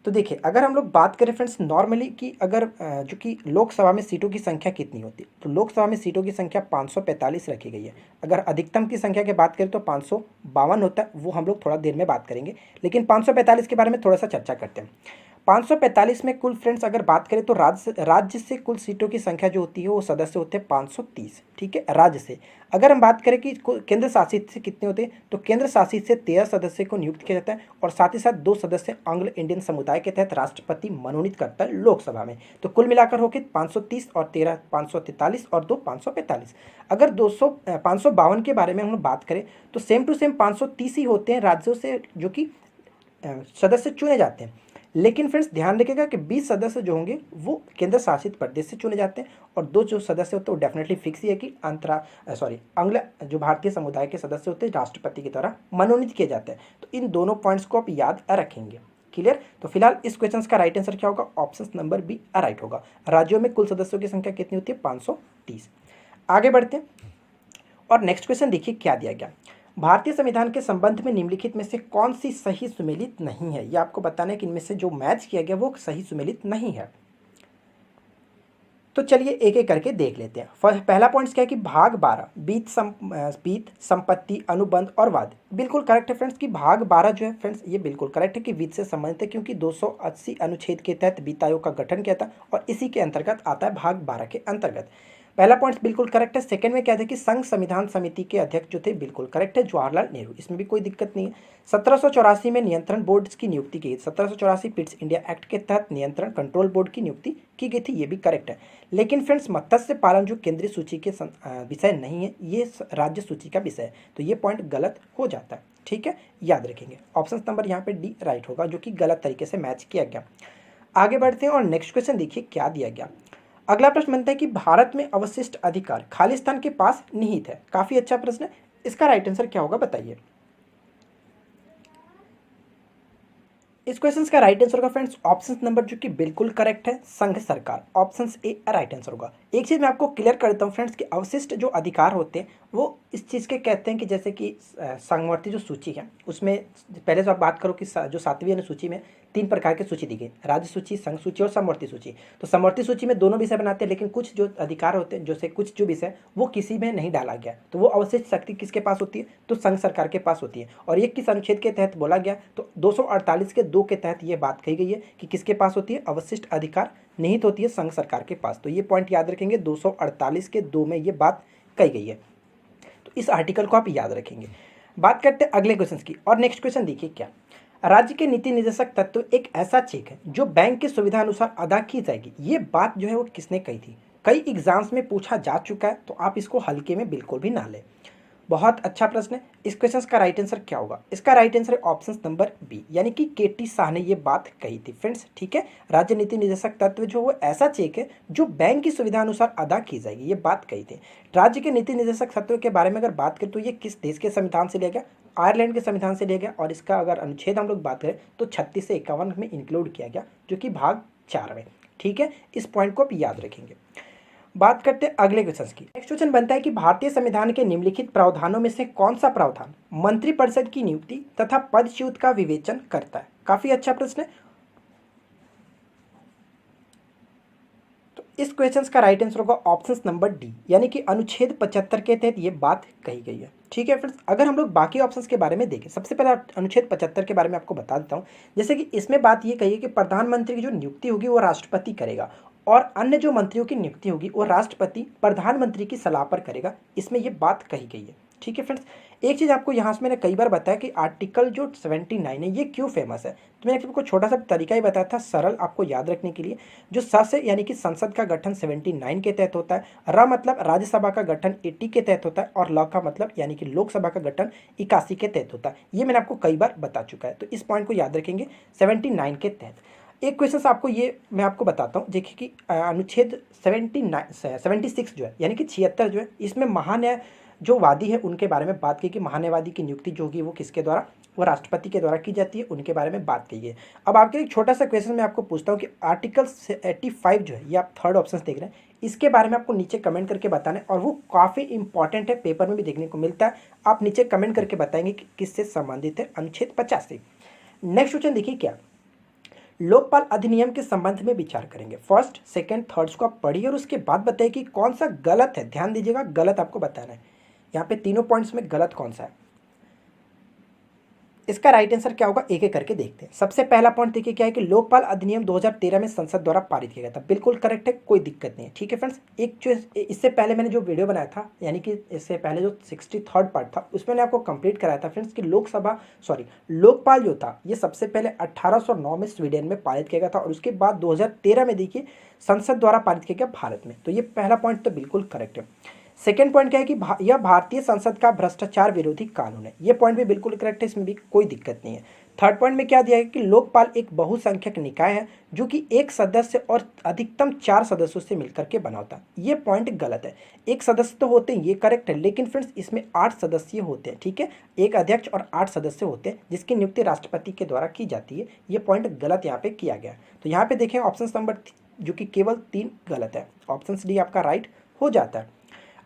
तो देखिए, अगर हम लोग बात करें फ्रेंड्स नॉर्मली कि अगर जो कि लोकसभा में सीटों की संख्या कितनी होती है, तो लोकसभा में सीटों की संख्या 545 रखी गई है। अगर अधिकतम की संख्या की बात करें तो 552 होता है, वो हम लोग थोड़ा देर में बात करेंगे, लेकिन 545 के बारे में थोड़ा सा चर्चा करते हैं। 545 में कुल फ्रेंड्स अगर बात करें तो राज्य से कुल सीटों की संख्या जो होती है वो सदस्य होते हैं 530। ठीक है, राज्य से। अगर हम बात करें कि केंद्र शासित से कितने होते हैं, तो केंद्र शासित से 13 सदस्य को नियुक्त किया जाता है, और साथ ही साथ 2 सदस्य एंग्लो इंडियन समुदाय के तहत राष्ट्रपति मनोनीत करता है लोकसभा में। तो कुल मिलाकर होकर 530 और 13 543 और 2 545। अगर 552 के बारे में हम लोग बात करें तो सेम टू सेम 530 ही होते हैं राज्यों से जो कि सदस्य चुने जाते हैं। लेकिन फ्रेंड्स ध्यान रखिएगा कि 20 सदस्य जो होंगे वो केंद्र शासित प्रदेश से चुने जाते हैं, और 2 जो सदस्य होते हैं वो डेफिनेटली फिक्स ही है कि आंग्ल जो भारतीय समुदाय के सदस्य होते हैं राष्ट्रपति के द्वारा मनोनीत किए जाते हैं। तो इन दोनों पॉइंट्स को आप याद रखेंगे। क्लियर? तो फिलहाल इस क्वेश्चन का राइट आंसर क्या होगा? ऑप्शन नंबर बी राइट होगा। राज्यों में कुल सदस्यों की संख्या कितनी होती है? 530। आगे बढ़ते हैं और नेक्स्ट क्वेश्चन देखिए क्या दिया गया। भारतीय संविधान के संबंध में निम्नलिखित में से कौन सी सही सुमेलित नहीं है? यह आपको बताना है कि इनमें से जो मैच किया गया वो सही सुमेलित नहीं है। तो चलिए एक एक करके देख लेते हैं। पहला पॉइंट क्या है कि भाग 12 बीत संपत्ति अनुबंध और वाद, बिल्कुल करेक्ट है फ्रेंड्स कि भाग 12 जो है फ्रेंड्स ये बिल्कुल करेक्ट है कि वित्त से संबंधित है, क्योंकि 280 अनुच्छेद के तहत वित्त आयोग का गठन किया था और इसी के अंतर्गत आता है भाग 12 के अंतर्गत। पहला पॉइंट बिल्कुल करेक्ट है। सेकंड में क्या था कि संघ संविधान समिति के अध्यक्ष जो थे बिल्कुल करेक्ट है, जवाहरलाल नेहरू, इसमें भी कोई दिक्कत नहीं है। 1784 में नियंत्रण बोर्ड की नियुक्ति की, 1784 पिट्स इंडिया एक्ट के तहत नियंत्रण कंट्रोल बोर्ड की नियुक्ति की गई थी, ये भी करेक्ट है। लेकिन फ्रेंड्स मत्स्य पालन जो केंद्रीय सूची के विषय नहीं है, ये राज्य सूची का विषय है, तो ये पॉइंट गलत हो जाता है। ठीक है, याद रखेंगे। ऑप्शन नंबर यहाँ पे डी राइट होगा, जो कि गलत तरीके से मैच किया गया। आगे बढ़ते हैं और नेक्स्ट क्वेश्चन देखिए क्या दिया गया। अगला प्रश्न बनता है कि भारत में अवशिष्ट अधिकार खालिस्तान के पास निहित है। काफी अच्छा प्रश्न है। इसका राइट आंसर क्या होगा बताइए? इस क्वेश्चन का राइट आंसर होगा फ्रेंड्स ऑप्शन नंबर जो कि बिल्कुल करेक्ट है, संघ सरकार। ऑप्शन ए राइट आंसर होगा। एक चीज़ मैं आपको क्लियर कर देता हूँ फ्रेंड्स कि अवशिष्ट जो अधिकार होते हैं वो इस चीज़ के कहते हैं कि जैसे कि सामर्थ्य जो सूची है उसमें पहले तो आप बात करो कि जो 7वीं अनुसूची में 3 प्रकार की सूची दी गई, राज्य सूची, संघ सूची और समवर्ती सूची। तो समवर्ती सूची में दोनों विषय बनाते हैं, लेकिन कुछ जो अधिकार होते हैं जैसे कुछ जो विषय वो किसी में नहीं डाला गया, तो वो अवशिष्ट शक्ति किसके पास होती है, तो संघ सरकार के पास होती है। और ये किस अनुच्छेद के तहत बोला गया, तो 248 के 2 के तहत ये बात कही गई है कि किसके पास होती है, अवशिष्ट अधिकार निहित होती है संघ सरकार के पास। तो ये पॉइंट याद रखेंगे, 248 के 2 में ये बात कही गई है, तो इस आर्टिकल को आप याद रखेंगे। बात करते हैं अगले क्वेश्चन की, और नेक्स्ट क्वेश्चन देखिए क्या, राज्य के नीति निर्देशक तत्व एक ऐसा चेक है जो बैंक की सुविधा अनुसार अदा की जाएगी। ये बात जो है वो किसने कही थी, कई एग्जाम्स में पूछा जा चुका है, तो आप इसको हल्के में बिल्कुल भी ना लें। बहुत अच्छा प्रश्न है। इस क्वेश्चन का राइट आंसर क्या होगा, इसका राइट आंसर है ऑप्शन नंबर बी, यानी कि केटी शाह ने ये बात कही थी फ्रेंड्स। ठीक है, राज्य नीति निर्देशक तत्व जो वो ऐसा चेक है जो बैंक की सुविधा अनुसार अदा की जाएगी, ये बात कही थी। राज्य के नीति निर्देशक तत्व के बारे में अगर बात करें तो ये किस देश के संविधान से लिया गया, आयरलैंड के संविधान से लिया गया, और इसका अगर अनुच्छेद हम लोग बात करें तो 36 से 51 में इंक्लूड किया गया, जो कि भाग 4 में। ठीक है, इस पॉइंट को आप याद रखेंगे। बात करते हैं अगले क्वेश्चन की। नेक्स्ट क्वेश्चन बनता है कि भारतीय संविधान के निम्नलिखित प्रावधानों में से कौन सा प्रावधान मंत्रिपरिषद की नियुक्ति तथा पदच्युत का विवेचन करता है। काफी अच्छा प्रश्न है। तो इस क्वेश्चन का राइट आंसर होगा ऑप्शन नंबर डी, यानी कि अनुच्छेद 75 के तहत ये बात कही गई है। ठीक है फ्रेंड्स, अगर हम लोग बाकी ऑप्शंस के बारे में देखें, सबसे पहले अनुच्छेद 75 के बारे में आपको बता देता हूँ। जैसे कि इसमें बात ये कही है कि प्रधानमंत्री की जो नियुक्ति होगी वो राष्ट्रपति करेगा, और अन्य जो मंत्रियों की नियुक्ति होगी वो राष्ट्रपति प्रधानमंत्री की सलाह पर करेगा। इसमें ये बात कही गई है। ठीक है फ्रेंड्स, एक चीज़ आपको यहाँ से मैंने कई बार बताया कि आर्टिकल जो 79 है ये क्यों फेमस है, तो मैंने आपको छोटा सा तरीका ही बताया था सरल आपको याद रखने के लिए। जो स से यानी कि संसद का गठन 79 के तहत होता है, र मतलब राज्यसभा का गठन 80 के तहत होता है, और ल का मतलब यानी कि लोकसभा का गठन 81 के तहत होता है। ये मैंने आपको कई बार बता चुका है, तो इस पॉइंट को याद रखेंगे 79 के तहत। एक क्वेश्चन आपको ये मैं आपको बताता हूँ, देखिए कि अनुच्छेद 76 जो है यानी कि 76 जो है, इसमें महान्याय जो वादी है उनके बारे में बात की कि महान्यायवादी की नियुक्ति जो होगी वो किसके द्वारा, वो राष्ट्रपति के द्वारा की जाती है, उनके बारे में बात की है। अब आपके एक छोटा सा क्वेश्चन मैं आपको पूछता हूँ कि आर्टिकल 85 जो है, ये आप थर्ड ऑप्शन देख रहे हैं, इसके बारे में आपको नीचे कमेंट करके बताना है, और वो काफ़ी इंपॉर्टेंट है, पेपर में भी देखने को मिलता है। आप नीचे कमेंट करके बताएंगे कि किससे संबंधित है अनुच्छेद 50 से। नेक्स्ट क्वेश्चन देखिए क्या, लोकपाल अधिनियम के संबंध में विचार करेंगे। फर्स्ट सेकंड थर्ड्स को आप पढ़िए और उसके बाद बताइए कि कौन सा गलत है। ध्यान दीजिएगा, गलत आपको बताना है। यहाँ पे तीनों पॉइंट्स में गलत कौन सा है, इसका राइट आंसर क्या होगा, एक एक करके देखते हैं। सबसे पहला पॉइंट देखिए क्या है कि लोकपाल अधिनियम 2013 में संसद द्वारा पारित किया गया था। बिल्कुल करेक्ट है, कोई दिक्कत नहीं है। ठीक है फ्रेंड्स, एक जो इससे पहले मैंने जो वीडियो बनाया था, यानी कि इससे पहले जो 63rd पार्ट था, उसमें मैंने आपको कंप्लीट कराया था फ्रेंड्स कि लोकपाल जो था ये सबसे पहले 1809 में स्वीडन में पारित किया गया था, और उसके बाद 2013 में देखिए संसद द्वारा पारित किया गया भारत में। तो ये पहला पॉइंट तो बिल्कुल करेक्ट है। सेकेंड पॉइंट क्या है कि यह भारतीय संसद का भ्रष्टाचार विरोधी कानून है। ये पॉइंट भी बिल्कुल करेक्ट है, इसमें भी कोई दिक्कत नहीं है। थर्ड पॉइंट में क्या दिया है कि लोकपाल एक बहुसंख्यक निकाय है जो कि एक सदस्य और अधिकतम 4 सदस्यों से मिलकर के बना होता है। ये पॉइंट गलत है। एक सदस्य तो होते हैं, ये करेक्ट है, लेकिन फ्रेंड्स इसमें 8 सदस्य होते हैं। ठीक है, एक अध्यक्ष और 8 सदस्य होते हैं जिसकी नियुक्ति राष्ट्रपति के द्वारा की जाती है। ये पॉइंट गलत यहाँ पे किया गया। तो यहाँ पे देखें ऑप्शन नंबर जो कि केवल 3 गलत है, ऑप्शन डी आपका राइट हो जाता है।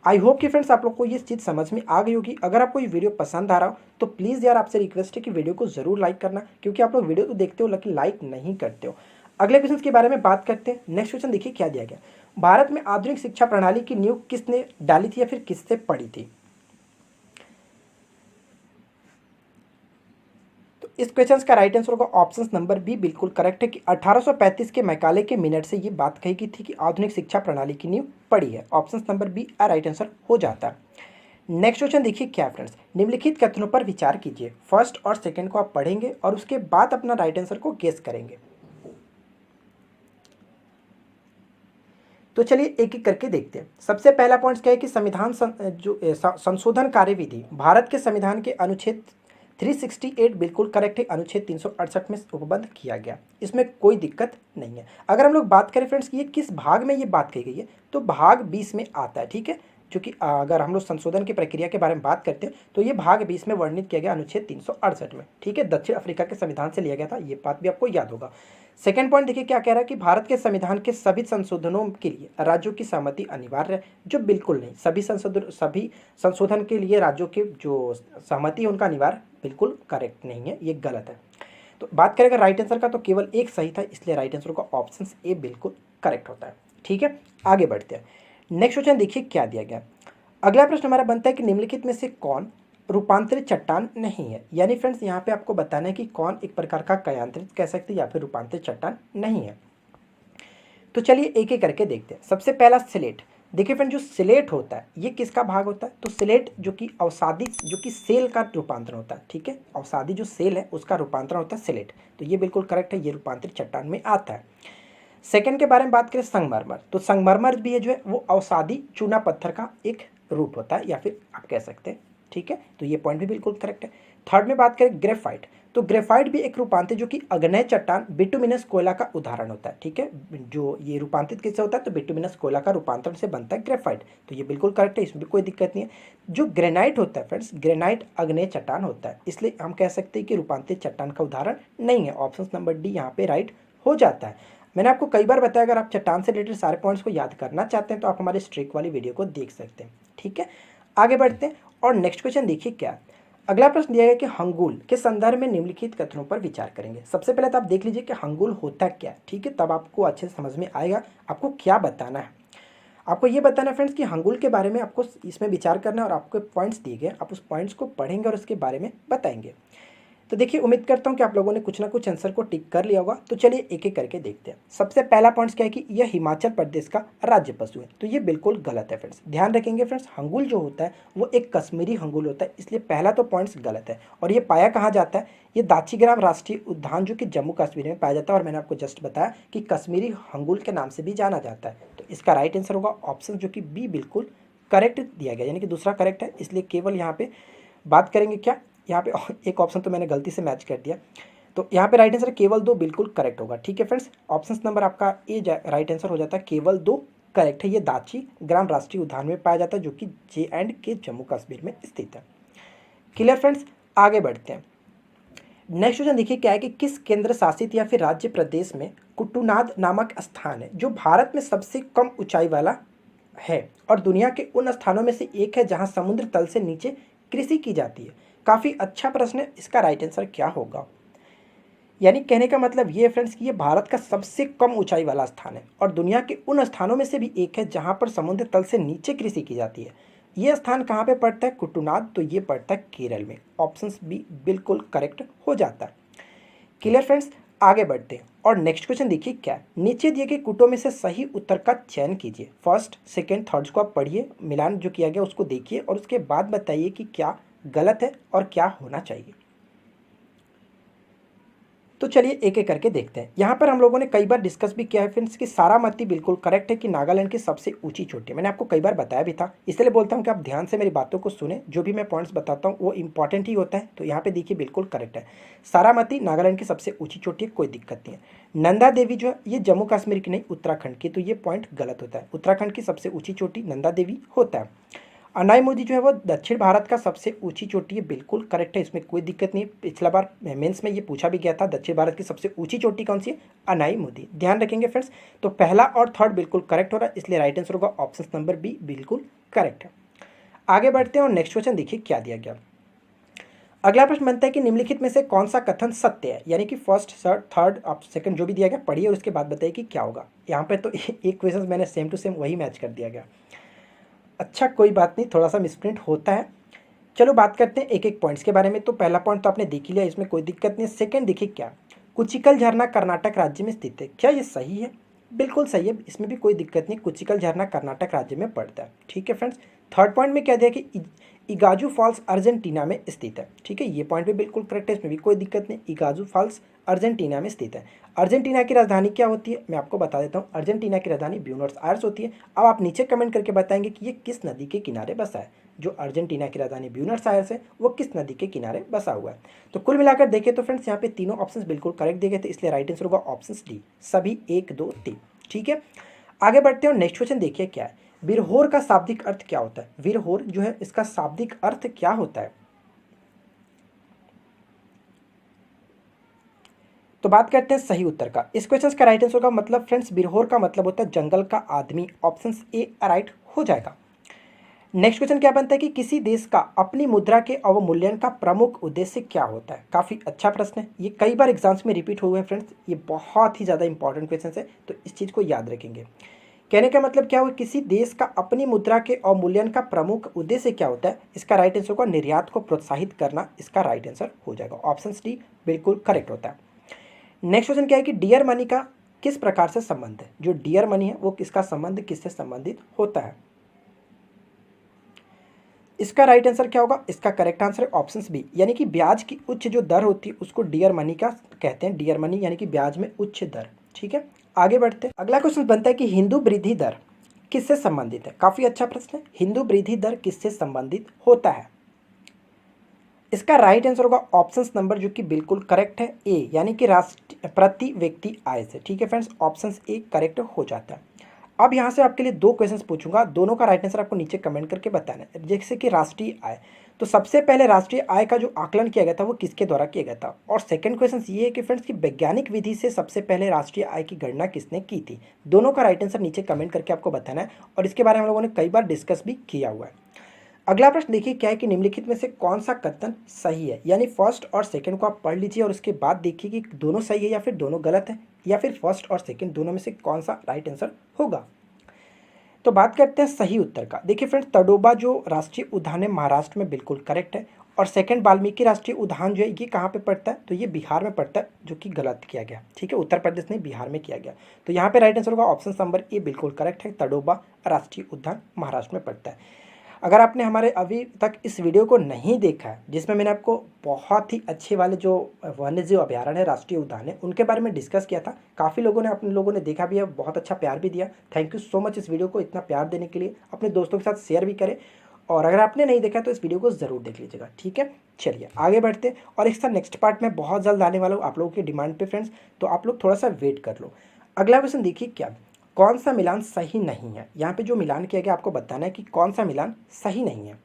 आई होप कि फ्रेंड्स आप लोग को ये चीज़ समझ में आ गई होगी। अगर आपको ये वीडियो पसंद आ रहा हो तो प्लीज़ यार आपसे रिक्वेस्ट है कि वीडियो को ज़रूर लाइक करना, क्योंकि आप लोग वीडियो तो देखते हो लेकिन लाइक नहीं करते हो। अगले क्वेश्चन के बारे में बात करते हैं। नेक्स्ट क्वेश्चन देखिए क्या दिया गया, भारत में आधुनिक शिक्षा प्रणाली की नींव किसने डाली थी या फिर किससे पड़ी थी। इस क्वेश्चन का राइट आंसर होगा ऑप्शन नंबर बी, बिल्कुल करेक्ट है कि 1835 के मैकाले के मिनट से ये बात कही गई थी कि आधुनिक शिक्षा प्रणाली की नींव पड़ी है। Option number B right answer हो जाता है। नेक्स्ट क्वेश्चन देखिए क्या फ्रेंड्स, निम्नलिखित कथनों पर विचार कीजिए। फर्स्ट और सेकंड को आप पढ़ेंगे और उसके बाद अपना राइट आंसर को गेस करेंगे। तो चलिए एक एक करके देखते हैं। सबसे पहला पॉइंट क्या है कि संविधान संशोधन कार्यविधि भारत के संविधान के अनुच्छेद 368 बिल्कुल करेक्ट है, अनुच्छेद 368 में उपबद्ध किया गया, इसमें कोई दिक्कत नहीं है। अगर हम लोग बात करें फ्रेंड्स कि ये किस भाग में ये बात कही गई है, तो भाग 20 में आता है। ठीक है, जो कि अगर हम लोग संशोधन की प्रक्रिया के बारे में बात करते हैं तो ये भाग 20 में वर्णित किया गया अनुच्छेद 368 में। ठीक है, दक्षिण अफ्रीका के संविधान से लिया गया था, ये बात भी आपको याद होगा। सेकंड पॉइंट देखिए क्या कह रहा है कि भारत के संविधान के सभी संशोधनों के लिए राज्यों की सहमति अनिवार्य है, जो बिल्कुल नहीं। सभी संशोधन के लिए राज्यों की जो सहमति है उनका अनिवार्य बिल्कुल करेक्ट नहीं है, ये गलत है। तो बात करें अगर राइट आंसर का तो केवल एक सही था, इसलिए राइट आंसर का ऑप्शन ए बिल्कुल करेक्ट होता है। ठीक है, आगे बढ़ते हैं। नेक्स्ट क्वेश्चन देखिए क्या दिया गया। अगला प्रश्न हमारा बनता है कि निम्नलिखित में से कौन रूपांतरित चट्टान नहीं है। यानी फ्रेंड्स यहाँ पे आपको बताना है कि कौन एक प्रकार का कयांतरित कह सकते हैं या फिर रूपांतरित चट्टान नहीं है। तो चलिए एक एक करके देखते हैं। सबसे पहला स्लेट। देखिए फ्रेंड, जो स्लेट होता है ये किसका भाग होता है? तो स्लेट जो कि अवसादी जो कि सेल का रूपांतरण होता है। ठीक है, अवसादी जो सेल है उसका रूपांतरण होता है स्लेट, तो ये बिल्कुल करेक्ट है, ये रूपांतरित चट्टान में आता है। सेकंड के बारे में बात करें संगमरमर, तो संगमरमर भी है जो है वो अवसादी चूना पत्थर का एक रूप होता है या फिर आप कह सकते हैं। ठीक है, तो ये पॉइंट भी बिल्कुल करेक्ट है। थर्ड में बात करें ग्रेफाइट, तो ग्रेफाइट भी एक रूपांतरित जो कि अग्नेय चट्टान बिटुमिनस कोयला का उदाहरण होता है। ठीक है, जो ये रूपांतरित किससे होता है? तो बिटुमिनस कोयला का रूपांतरण से बनता है ग्रेफाइट, तो ये बिल्कुल करेक्ट है, इसमें भी कोई दिक्कत नहीं है। जो ग्रेनाइट होता है फ्रेंड्स, ग्रेनाइट अग्नेय चट्टान होता है, इसलिए हम कह सकते हैं कि रूपांतरित चट्टान का उदाहरण नहीं है। ऑप्शन नंबर डी यहाँ पे राइट हो जाता है। मैंने आपको कई बार बताया अगर आप चट्टान से रिलेटेड सारे पॉइंट्स को याद करना चाहते हैं तो आप हमारे स्ट्रिक वाली वीडियो को देख सकते हैं। ठीक है, आगे बढ़ते हैं और नेक्स्ट क्वेश्चन देखिए क्या। अगला प्रश्न दिया गया कि हंगुल के संदर्भ में निम्नलिखित कथनों पर विचार करेंगे। सबसे पहले तो आप देख लीजिए कि हंगुल होता क्या है। ठीक है, तब आपको अच्छे से समझ में आएगा आपको क्या बताना है। आपको ये बताना है फ्रेंड्स कि हंगुल के बारे में आपको इसमें विचार करना है और आपको पॉइंट्स दिए गए, आप उस पॉइंट्स को पढ़ेंगे और उसके बारे में बताएंगे। तो देखिए उम्मीद करता हूँ कि आप लोगों ने कुछ ना कुछ आंसर को टिक कर लिया होगा। तो चलिए एक एक करके देखते हैं। सबसे पहला पॉइंट क्या है कि यह हिमाचल प्रदेश का राज्य पशु है, तो ये बिल्कुल गलत है फ्रेंड्स। ध्यान रखेंगे फ्रेंड्स, हंगुल जो होता है वो एक कश्मीरी हंगुल होता है, इसलिए पहला तो पॉइंट्स गलत है। और ये पाया कहाँ जाता है? ये दाचीग्राम राष्ट्रीय उद्यान जो कि जम्मू कश्मीर में पाया जाता है, और मैंने आपको जस्ट बताया कि कश्मीरी हंगुल के नाम से भी जाना जाता है। तो इसका राइट आंसर होगा ऑप्शन जो कि बी बिल्कुल करेक्ट दिया गया, यानी कि दूसरा करेक्ट है। इसलिए केवल यहाँ पे बात करेंगे क्या, यहाँ पे एक ऑप्शन तो मैंने गलती से मैच कर दिया, तो यहाँ पे राइट आंसर केवल 2 बिल्कुल करेक्ट होगा। ठीक है फ्रेंड्स, ऑप्शन नंबर आपका ए राइट आंसर हो जाता है, केवल 2 करेक्ट है। ये दाची ग्राम राष्ट्रीय उद्यान में पाया जाता है जो कि J&K जम्मू कश्मीर में स्थित है। क्लियर फ्रेंड्स, आगे बढ़ते हैं। नेक्स्ट क्वेश्चन देखिए क्या है कि किस केंद्र शासित या फिर राज्य प्रदेश में कुटुनाद नामक स्थान है जो भारत में सबसे कम ऊंचाई वाला है और दुनिया के उन स्थानों में से एक है जहां समुद्र तल से नीचे कृषि की जाती है। काफ़ी अच्छा प्रश्न है, इसका राइट आंसर क्या होगा? यानी कहने का मतलब ये है फ्रेंड्स कि ये भारत का सबसे कम ऊंचाई वाला स्थान है और दुनिया के उन स्थानों में से भी एक है जहां पर समुद्र तल से नीचे कृषि की जाती है। ये स्थान कहाँ पे पड़ता है? कुटुनाद, तो ये पड़ता है केरल में। ऑप्शन बी बिल्कुल करेक्ट हो जाता है। क्लियर फ्रेंड्स, आगे बढ़ते हैं और नेक्स्ट क्वेश्चन देखिए क्या है। नीचे दिए गए कुटों में से सही उत्तर का चयन कीजिए। फर्स्ट, सेकंड, थर्ड को आप पढ़िए, मिलान जो किया गया उसको देखिए और उसके बाद बताइए कि क्या गलत है और क्या होना चाहिए। तो चलिए एक एक करके देखते हैं। यहाँ पर हम लोगों ने कई बार डिस्कस भी किया है फ्रेंड्स कि सारामती बिल्कुल करेक्ट है कि नागालैंड की सबसे ऊंची चोटी। मैंने आपको कई बार बताया भी था, इसलिए बोलता हूँ कि आप ध्यान से मेरी बातों को सुने, जो भी मैं पॉइंट्स बताता हूँ वो इंपॉर्टेंट ही होता है। तो यहाँ पे देखिए बिल्कुल करेक्ट है, सारामती नागालैंड की सबसे ऊँची चोटी है, कोई दिक्कत नहीं है। नंदा देवी जो है ये जम्मू कश्मीर की नहीं उत्तराखंड की, तो ये पॉइंट गलत होता है। उत्तराखंड की सबसे ऊँची चोटी नंदा देवी होता है। अनाई जो है वो दक्षिण भारत का सबसे ऊंची चोटी है, बिल्कुल करेक्ट है, इसमें कोई दिक्कत नहीं है। पिछला बार मेंस में ये पूछा भी गया था, दक्षिण भारत की सबसे ऊंची चोटी कौन सी है? अनाई मोदी। ध्यान रखेंगे फ्रेंड्स, तो पहला और थर्ड बिल्कुल करेक्ट हो रहा है, इसलिए राइट आंसर होगा ऑप्शन नंबर बी बिल्कुल करेक्ट है। आगे बढ़ते हैं और नेक्स्ट क्वेश्चन देखिए क्या दिया गया। अगला प्रश्न बनता है कि निम्नलिखित में से कौन सा कथन सत्य है? यानी कि फर्स्ट, थर्ड, आप सेकंड जो भी दिया गया पढ़िए और उसके बाद बताइए कि क्या होगा। यहाँ पे तो एक क्वेश्चन मैंने सेम टू सेम वही मैच कर दिया गया। अच्छा कोई बात नहीं, थोड़ा सा मिसप्रिंट होता है। चलो बात करते हैं एक एक पॉइंट्स के बारे में। तो पहला पॉइंट तो आपने देख ही लिया, इसमें कोई दिक्कत नहीं है। सेकंड देखिए क्या, कुचिकल झरना कर्नाटक राज्य में स्थित है, क्या ये सही है? बिल्कुल सही है, इसमें भी कोई दिक्कत नहीं, कुचिकल झरना कर्नाटक राज्य में पड़ता है। ठीक है फ्रेंड्स, थर्ड पॉइंट में कह दिया कि इगाजू फॉल्स अर्जेंटीना में स्थित है। ठीक है, ये पॉइंट भी बिल्कुल करेक्ट है, इसमें भी कोई दिक्कत नहीं, इगाजू फॉल्स अर्जेंटीना में स्थित है। अर्जेंटीना की राजधानी क्या होती है? मैं आपको बता देता हूँ, अर्जेंटीना की राजधानी ब्यूनस आयर्स होती है। अब आप नीचे कमेंट करके बताएंगे कि ये किस नदी के किनारे बसा है। जो अर्जेंटीना की राजधानी ब्यूनस आयर्स है वो किस नदी के किनारे बसा हुआ है। तो कुल मिलाकर देखें तो फ्रेंड्स यहाँ पे तीनों ऑप्शंस बिल्कुल करेक्ट दिए गए थे, इसलिए राइट आंसर होगा ऑप्शन डी, सभी 1, 2, 3। ठीक है, आगे बढ़ते हैं और नेक्स्ट क्वेश्चन देखिए क्या है। विरहोर का शाब्दिक अर्थ क्या होता है? विरहोर जो है इसका शाब्दिक अर्थ क्या होता है? तो बात करते हैं सही उत्तर का। इस क्वेश्चन का राइट आंसर का मतलब फ्रेंड्स विरहोर का मतलब होता है जंगल का आदमी। ऑप्शन ए राइट हो जाएगा। नेक्स्ट क्वेश्चन क्या बनता है कि किसी देश का अपनी मुद्रा के अवमूल्यन का प्रमुख उद्देश्य क्या होता है? काफ़ी अच्छा प्रश्न है, ये कई बार एग्जाम्स में रिपीट हुए हैं फ्रेंड्स, ये बहुत ही ज़्यादा इंपॉर्टेंट क्वेश्चन है, तो इस चीज़ को याद रखेंगे। कहने का मतलब क्या हुआ, किसी देश का अपनी मुद्रा के अवमूल्यन का प्रमुख उद्देश्य क्या होता है? इसका राइट आंसर होगा निर्यात को प्रोत्साहित करना, इसका राइट आंसर हो जाएगा। ऑप्शन डी बिल्कुल करेक्ट होता है। नेक्स्ट क्वेश्चन क्या है कि डियर मनी का किस प्रकार से संबंध है? जो डियर मनी है वो किसका संबंध किससे संबंधित होता है? इसका राइट आंसर क्या होगा? इसका करेक्ट आंसर है ऑप्शन बी, यानी कि ब्याज की उच्च जो दर होती है उसको डियर मनी का कहते हैं। डियर मनी यानी कि ब्याज में उच्च दर। ठीक है, आगे बढ़ते हैं। अगला क्वेश्चन बनता है कि हिंदू वृद्धि दर किससे संबंधित है? काफी अच्छा प्रश्न है। हिंदू वृद्धि दर किससे संबंधित होता है? इसका राइट आंसर होगा ऑप्शन नंबर जो कि बिल्कुल करेक्ट है ए, यानी कि राष्ट्रीय प्रति व्यक्ति आय से। ठीक है फ्रेंड्स, ऑप्शन ए करेक्ट हो जाता है। अब यहाँ से आपके लिए दो क्वेश्चंस पूछूंगा, दोनों का राइट आंसर आपको नीचे कमेंट करके बताना है। जैसे कि राष्ट्रीय आय, तो सबसे पहले राष्ट्रीय आय का जो आकलन किया गया था वो किसके द्वारा किया गया था? और सेकंड क्वेश्चन ये है कि फ्रेंड्स की वैज्ञानिक विधि से सबसे पहले राष्ट्रीय आय की गणना किसने की थी? दोनों का राइट आंसर नीचे कमेंट करके आपको बताना है, और इसके बारे में हम लोगों ने कई बार डिस्कस भी किया हुआ है। अगला प्रश्न देखिए क्या है कि निम्नलिखित में से कौन सा कथन सही है? यानी फर्स्ट और सेकंड को आप पढ़ लीजिए और उसके बाद देखिए कि दोनों सही है या फिर दोनों गलत है, या फिर फर्स्ट और सेकंड दोनों में से कौन सा राइट आंसर होगा। तो बात करते हैं सही उत्तर का। देखिए फ्रेंड्स, तडोबा जो राष्ट्रीय उद्यान है महाराष्ट्र में, बिल्कुल करेक्ट है। और सेकंड वाल्मीकि राष्ट्रीय उद्यान जो है ये कहाँ पे पड़ता है? तो ये बिहार में पड़ता है, जो कि गलत किया गया। ठीक है, उत्तर प्रदेश नहीं, बिहार में किया गया। तो यहाँ पे राइट आंसर होगा ऑप्शन नंबर ए, बिल्कुल करेक्ट है। तडोबा राष्ट्रीय उद्यान महाराष्ट्र में पड़ता है। अगर आपने हमारे अभी तक इस वीडियो को नहीं देखा है, जिसमें मैंने आपको बहुत ही अच्छे वाले जो वन्यजीव अभयारण्य है, राष्ट्रीय उद्यान है, उनके बारे में डिस्कस किया था, काफ़ी लोगों ने अपने लोगों ने देखा भी है, बहुत अच्छा प्यार भी दिया। थैंक यू सो मच इस वीडियो को इतना प्यार देने के लिए। अपने दोस्तों के साथ शेयर भी करें, और अगर आपने नहीं देखा तो इस वीडियो को ज़रूर देख लीजिएगा। ठीक है, चलिए आगे बढ़ते हैं, और इसका नेक्स्ट पार्ट में बहुत जल्द आने वाला हूँ आप लोगों की डिमांड पे फ्रेंड्स, तो आप लोग थोड़ा सा वेट कर लो। अगला क्वेश्चन देखिए क्या, कौन सा मिलान सही नहीं है? यहाँ पे जो मिलान किया गया आपको बताना है कि कौन सा मिलान सही नहीं है।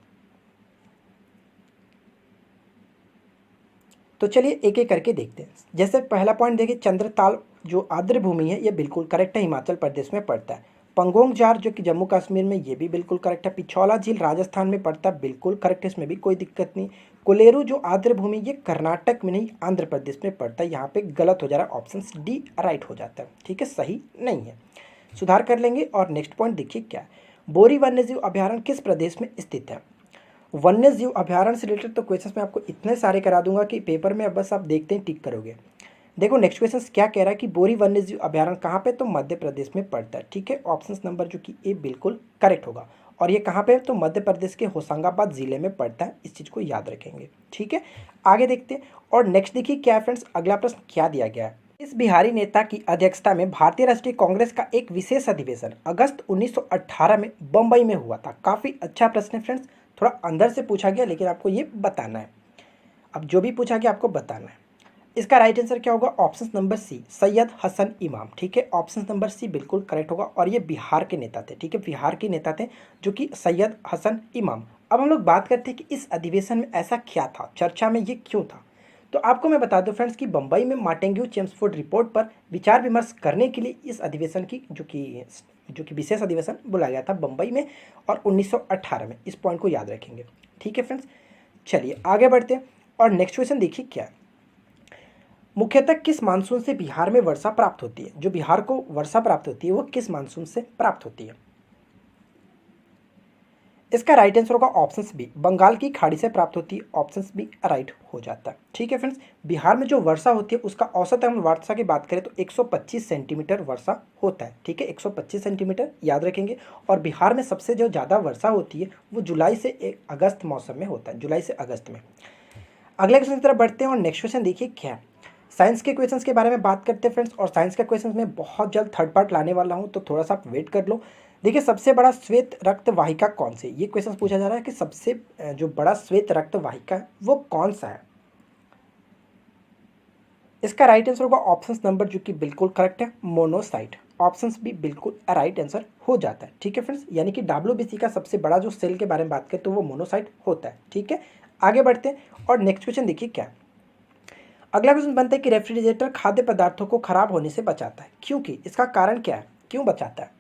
तो चलिए एक एक करके देखते हैं। जैसे पहला पॉइंट देखिए, चंद्रताल जो आर्द्र भूमि है ये बिल्कुल करेक्ट है, हिमाचल प्रदेश में पड़ता है। पंगोंग जार जो कि जम्मू कश्मीर में, ये भी बिल्कुल करेक्ट है। पिछौला झील राजस्थान में पड़ता है, बिल्कुल करेक्ट है, इसमें भी कोई दिक्कत नहीं। कोलेरू जो आर्द्र भूमि ये कर्नाटक में नहीं आंध्र प्रदेश में पड़ता है, यहाँ पे गलत हो जा रहा है, ऑप्शन डी राइट हो जाता है। ठीक है, सही नहीं है, सुधार कर लेंगे। और नेक्स्ट पॉइंट देखिए क्या है, बोरी वन्यजीव अभ्यारण्य किस प्रदेश में स्थित है? वन्य जीव अभ्यारण्य से रिलेटेड तो क्वेश्चंस मैं आपको इतने सारे करा दूंगा कि पेपर में अब बस आप देखते ही टिक करोगे। देखो नेक्स्ट क्वेश्चन क्या कह रहा है कि बोरी वन्य जीव अभ्यारण्य कहाँ पे? तो मध्य प्रदेश में पड़ता है। ठीक है, ऑप्शन नंबर जो कि ए बिल्कुल करेक्ट होगा। और ये कहाँ पे? तो मध्य प्रदेश के होशंगाबाद जिले में पड़ता है, इस चीज़ को याद रखेंगे। ठीक है, आगे देखते हैं। और नेक्स्ट देखिए क्या है फ्रेंड्स, अगला प्रश्न क्या दिया गया है। इस बिहारी नेता की अध्यक्षता में भारतीय राष्ट्रीय कांग्रेस का एक विशेष अधिवेशन अगस्त 1918 में बम्बई में हुआ था। काफ़ी अच्छा प्रश्न है फ्रेंड्स, थोड़ा अंदर से पूछा गया लेकिन आपको ये बताना है। अब जो भी पूछा गया आपको बताना है। इसका राइट आंसर क्या होगा? Option number C, Syed Hasan Imam. ठीक है, ऑप्शन नंबर सी बिल्कुल करेक्ट होगा, और ये बिहार के नेता थे। ठीक है, बिहार के नेता थे जो कि सैयद हसन इमाम। अब हम लोग बात करते हैं कि इस अधिवेशन में ऐसा क्या था, चर्चा में ये क्यों था। तो आपको मैं बता दूं फ्रेंड्स कि बम्बई में मार्टिन्यू चेम्सफोर्ड रिपोर्ट पर विचार विमर्श करने के लिए इस अधिवेशन की जो कि विशेष अधिवेशन बुलाया गया था बम्बई में, और 1918 में। इस पॉइंट को याद रखेंगे। ठीक है फ्रेंड्स, चलिए आगे बढ़ते हैं। और नेक्स्ट क्वेश्चन देखिए क्या है, मुख्यतः किस मानसून से बिहार में वर्षा प्राप्त होती है? जो बिहार को वर्षा प्राप्त होती है वो किस मानसून से प्राप्त होती है? इसका राइट आंसर होगा ऑप्शन बी, बंगाल की खाड़ी से प्राप्त होती है। ऑप्शन बी राइट हो जाता है। ठीक है फ्रेंड्स, बिहार में जो वर्षा होती है उसका औसत हम वर्षा की बात करें तो 125 सेंटीमीटर वर्षा होता है। ठीक है, 125 सेंटीमीटर याद रखेंगे। और बिहार में सबसे जो ज़्यादा वर्षा होती है वो जुलाई से अगस्त मौसम में होता है, जुलाई से अगस्त में। अगले क्वेश्चन की तरफ बढ़ते हैं, और नेक्स्ट क्वेश्चन देखिए क्या है। साइंस के क्वेश्चंस के बारे में बात करते हैं फ्रेंड्स, और साइंस के क्वेश्चंस में बहुत जल्द थर्ड पार्ट लाने वाला हूं, तो थोड़ा सा आप वेट कर लो। देखिए सबसे बड़ा श्वेत रक्त वाहिका कौन सी? ये क्वेश्चन पूछा जा रहा है कि सबसे जो बड़ा श्वेत रक्त वाहिका है वो कौन सा है। इसका राइट आंसर होगा ऑप्शन नंबर जो कि बिल्कुल करेक्ट है, मोनोसाइट। ऑप्शन बी बिल्कुल राइट आंसर हो जाता है। ठीक है फ्रेंड्स, यानी कि WBC का सबसे बड़ा जो सेल के बारे में बात करें तो वो मोनोसाइट होता है। ठीक है, आगे बढ़ते हैं और नेक्स्ट क्वेश्चन देखिए क्या है। अगला क्वेश्चन बनता है कि रेफ्रिजरेटर खाद्य पदार्थों को खराब होने से बचाता है, क्योंकि इसका कारण क्या है, क्यों बचाता है?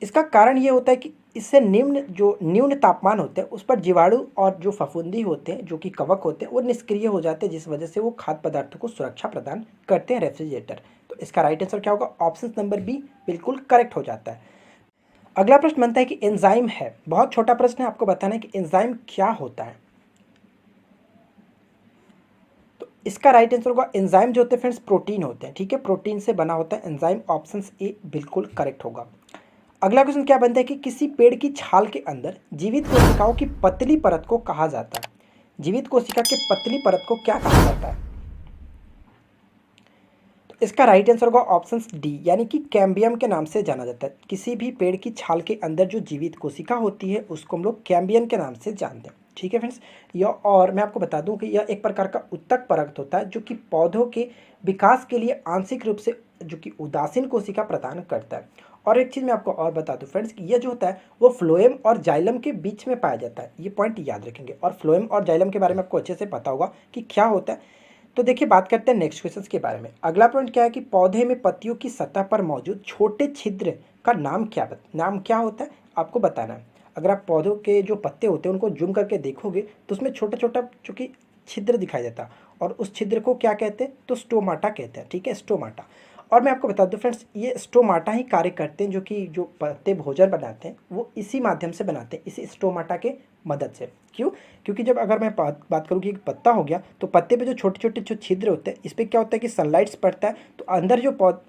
इसका कारण ये होता है कि इससे न्यून तापमान होते हैं उस पर जीवाणु और जो फफूंदी होते हैं, जो कि कवक होते हैं, वो निष्क्रिय हो जाते हैं, जिस वजह से वो खाद्य पदार्थों को सुरक्षा प्रदान करते हैं रेफ्रिजरेटर। तो इसका राइट आंसर क्या होगा? ऑप्शन नंबर बी बिल्कुल करेक्ट हो जाता है। अगला प्रश्न बनता है कि एंजाइम है, बहुत छोटा प्रश्न है, आपको बताना है कि एंजाइम क्या होता है। तो इसका राइट आंसर होगा एंजाइम जो होते हैं फ्रेंड्स प्रोटीन होते हैं। ठीक है, प्रोटीन से बना होता है एंजाइम, ऑप्शन ए बिल्कुल करेक्ट होगा। अगला क्वेश्चन क्या बनता है कि किसी पेड़ की छाल के अंदर जीवित कोशिकाओं की पतली परत को कहा जाता है? जीवित कोशिका की पतली परत को क्या कहा जाता है? तो इसका राइट आंसर होगा ऑप्शन डी, यानी कि कैम्बियम के नाम से जाना जाता है। किसी भी पेड़ की छाल के अंदर जो जीवित कोशिका होती है उसको हम लोग कैम्बियम के नाम से जानते हैं। ठीक है फ्रेंड्स, यह और मैं आपको बता दूं कि यह एक प्रकार का उत्तक परत होता है जो कि पौधों के विकास के लिए आंशिक रूप से जो कि उदासीन कोशिका प्रदान करता है। और एक चीज़ मैं आपको और बता दूं फ्रेंड्स कि यह जो होता है वो फ्लोएम और जाइलम के बीच में पाया जाता है, ये पॉइंट याद रखेंगे। और फ्लोएम और जाइलम के बारे में आपको अच्छे से पता होगा कि क्या होता है। तो देखिए बात करते हैं नेक्स्ट क्वेश्चन के बारे में। अगला पॉइंट क्या है कि पौधे में पत्तियों की सतह पर मौजूद छोटे छिद्र का नाम क्या होता है, आपको बताना है। अगर आप पौधों के जो पत्ते होते हैं उनको जूम करके देखोगे तो उसमें छोटा छोटा चूँकि छिद्र दिखाई देता है, और उस छिद्र को क्या कहते हैं? तो स्टोमाटा कहते हैं। ठीक है, स्टोमाटा। और मैं आपको बता दूं फ्रेंड्स, ये स्टोमाटा ही कार्य करते हैं, जो कि जो पत्ते भोजन बनाते हैं वो इसी माध्यम से बनाते हैं, इसी स्टोमाटा के मदद से। क्यों? क्योंकि जब अगर मैं बात करूँ कि एक पत्ता हो गया तो पत्ते पे जो छोटे छोटे जो छिद्र होते हैं, इस पर क्या होता है कि सनलाइट्स पड़ता है, तो अंदर जो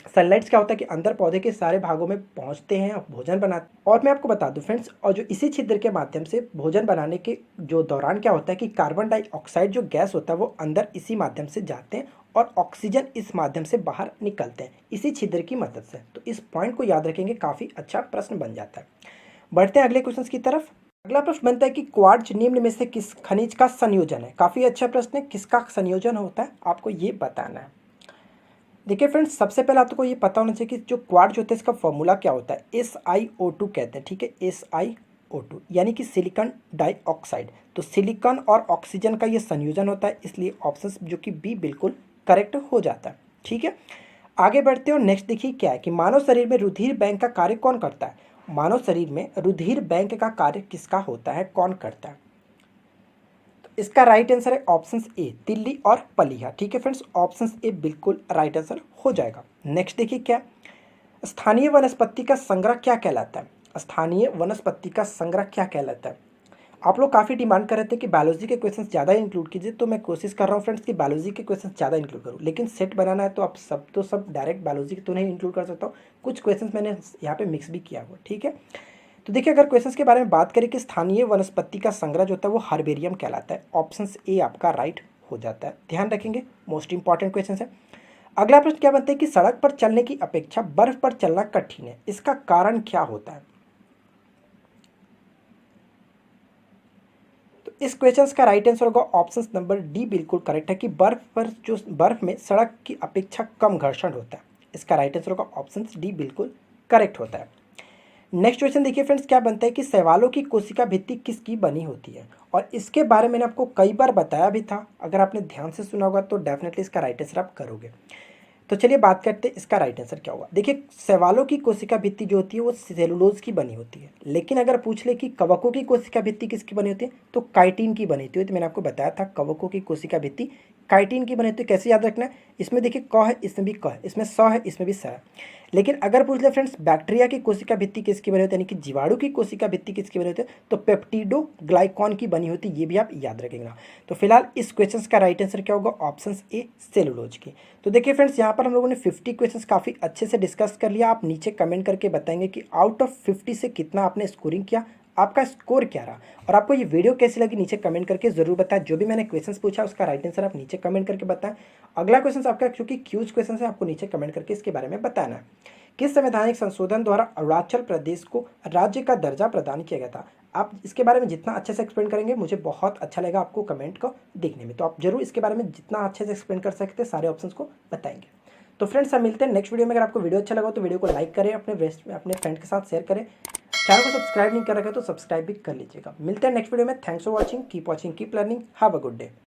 सनलाइट्स क्या होता है कि अंदर पौधे के सारे भागों में पहुंचते हैं और भोजन बनाते हैं। और मैं आपको बता दूं फ्रेंड्स, और जो इसी छिद्र के माध्यम से भोजन बनाने के जो दौरान क्या होता है कि कार्बन डाइऑक्साइड जो गैस होता है वो अंदर इसी माध्यम से जाते हैं और ऑक्सीजन इस माध्यम से बाहर निकलते हैं इसी छिद्र की मदद से। तो इस पॉइंट को याद रखेंगे, काफ़ी अच्छा प्रश्न बन जाता है। बढ़ते हैं अगले क्वेश्चन की तरफ। अगला प्रश्न बनता है कि क्वार्ट्ज निम्न में से किस खनिज का संयोजन है? काफ़ी अच्छा प्रश्न है, किसका संयोजन होता है आपको ये बताना है। देखिए फ्रेंड्स, सबसे पहले आपको ये पता होना चाहिए कि जो क्वार्ट्ज होता है इसका फॉर्मूला क्या होता है। SiO2 कहते हैं। ठीक है, SiO2 यानी कि सिलिकॉन डाइऑक्साइड। तो सिलिकॉन और ऑक्सीजन का ये संयोजन होता है, इसलिए ऑप्शन जो कि बी बिल्कुल करेक्ट हो जाता है। ठीक है, आगे बढ़ते हैं और नेक्स्ट देखिए क्या है कि मानव शरीर में रुधिर बैंक का कार्य कौन करता है? मानव शरीर में रुधिर बैंक का कार्य किसका होता है, कौन करता है? इसका राइट आंसर है ऑप्शन ए, तिल्ली और पलीहा। ठीक है फ्रेंड्स, ऑप्शन ए बिल्कुल राइट आंसर हो जाएगा। नेक्स्ट देखिए क्या, स्थानीय वनस्पति का संग्रह क्या कहलाता है? स्थानीय वनस्पति का संग्रह क्या कहलाता है? आप लोग काफ़ी डिमांड कर रहे थे कि बायोलॉजी के क्वेश्चंस ज़्यादा इंक्लूड कीजिए, तो मैं कोशिश कर रहा हूँ फ्रेंड्स कि बायोलॉजी के क्वेश्चंस ज़्यादा इंक्लूड करूँ, लेकिन सेट बनाना है तो आप सब डायरेक्ट बायोलॉजी के तो नहीं इंक्लूड कर सकता हूँ, कुछ क्वेश्चंस मैंने यहाँ पे मिक्स भी किया हुआ। ठीक है, तो देखिए अगर क्वेश्चंस के बारे में बात करें कि स्थानीय वनस्पति का संग्रह जो होता है वो हर्बेरियम कहलाता है, ऑप्शन ए आपका राइट हो जाता है। ध्यान रखेंगे, मोस्ट इंपॉर्टेंट क्वेश्चन है। अगला प्रश्न क्या बनता है कि सड़क पर चलने की अपेक्षा बर्फ पर चलना कठिन है, इसका कारण क्या होता है? तो इस क्वेश्चन का राइट आंसर होगा ऑप्शन नंबर डी बिल्कुल करेक्ट है कि बर्फ में सड़क की अपेक्षा कम घर्षण होता है। इसका राइट आंसर होगा ऑप्शन डी बिल्कुल करेक्ट होता है। नेक्स्ट क्वेश्चन देखिए फ्रेंड्स, क्या बनता है कि शैवालों की कोशिका भित्ति किसकी बनी होती है? और इसके बारे में मैंने आपको कई बार बताया भी था, अगर आपने ध्यान से सुना होगा तो डेफिनेटली इसका राइट आंसर आप करोगे। तो चलिए बात करते हैं इसका राइट आंसर क्या होगा। देखिए शैवालों की कोशिका भित्ति जो होती है वो सेलुलोज की बनी होती है, लेकिन अगर पूछ ले कि कवकों की कोशिका भित्ति किसकी बनी होती है तो काइटिन की बनी होती है। तो मैंने आपको बताया था कवकों की कोशिका भित्ति काइटिन की बनी होती है। कैसे याद रखना है, इसमें देखिए क है, इसमें भी क है, इसमें स है, इसमें भी स है। लेकिन अगर पूछ ले फ्रेंड्स बैक्टीरिया की कोशिका भित्ति किसकी बनी होती है, यानी कि जीवाणु की कोशिका भित्ति किसकी बनी होती है, तो पेप्टिडो ग्लाइकॉन की बनी होती है, ये भी आप याद रखेंगे। तो फिलहाल इस क्वेश्चन का राइट आंसर क्या होगा, ऑप्शन ए सेलुलोज की। तो देखिए फ्रेंड्स, यहाँ पर हम लोगों ने 50 क्वेश्चंस काफ़ी अच्छे से डिस्कस कर लिया। आप नीचे कमेंट करके बताएंगे कि आउट ऑफ 50 से कितना आपने स्कोरिंग किया, आपका स्कोर क्या रहा, और आपको ये वीडियो कैसी लगी नीचे कमेंट करके जरूर बताएं। जो भी मैंने क्वेश्चंस पूछा उसका राइट आंसर आप नीचे कमेंट करके बताएं। अगला क्वेश्चन आपका क्योंकि क्यूज क्वेश्चन है, आपको नीचे कमेंट करके इसके बारे में बताना है। किस संवैधानिक संशोधन द्वारा अरुणाचल प्रदेश को राज्य का दर्जा प्रदान किया गया था? आप इसके बारे में जितना अच्छे से एक्सप्लेन करेंगे मुझे बहुत अच्छा लगेगा आपको कमेंट को देखने में। तो आप जरूर इसके बारे में जितना अच्छे से एक्सप्लेन कर सकते हैं सारे ऑप्शंस को बताएंगे। तो फ्रेंड्स हम मिलते हैं नेक्स्ट वीडियो में। अगर आपको वीडियो अच्छा लगा तो वीडियो को लाइक करें, अपने फ्रेंड के साथ शेयर करें, चैनल को सब्सक्राइब नहीं कर रखा है तो सब्सक्राइब भी कर लीजिएगा। मिलते हैं नेक्स्ट वीडियो में। Thanks for watching, keep learning, have a good day.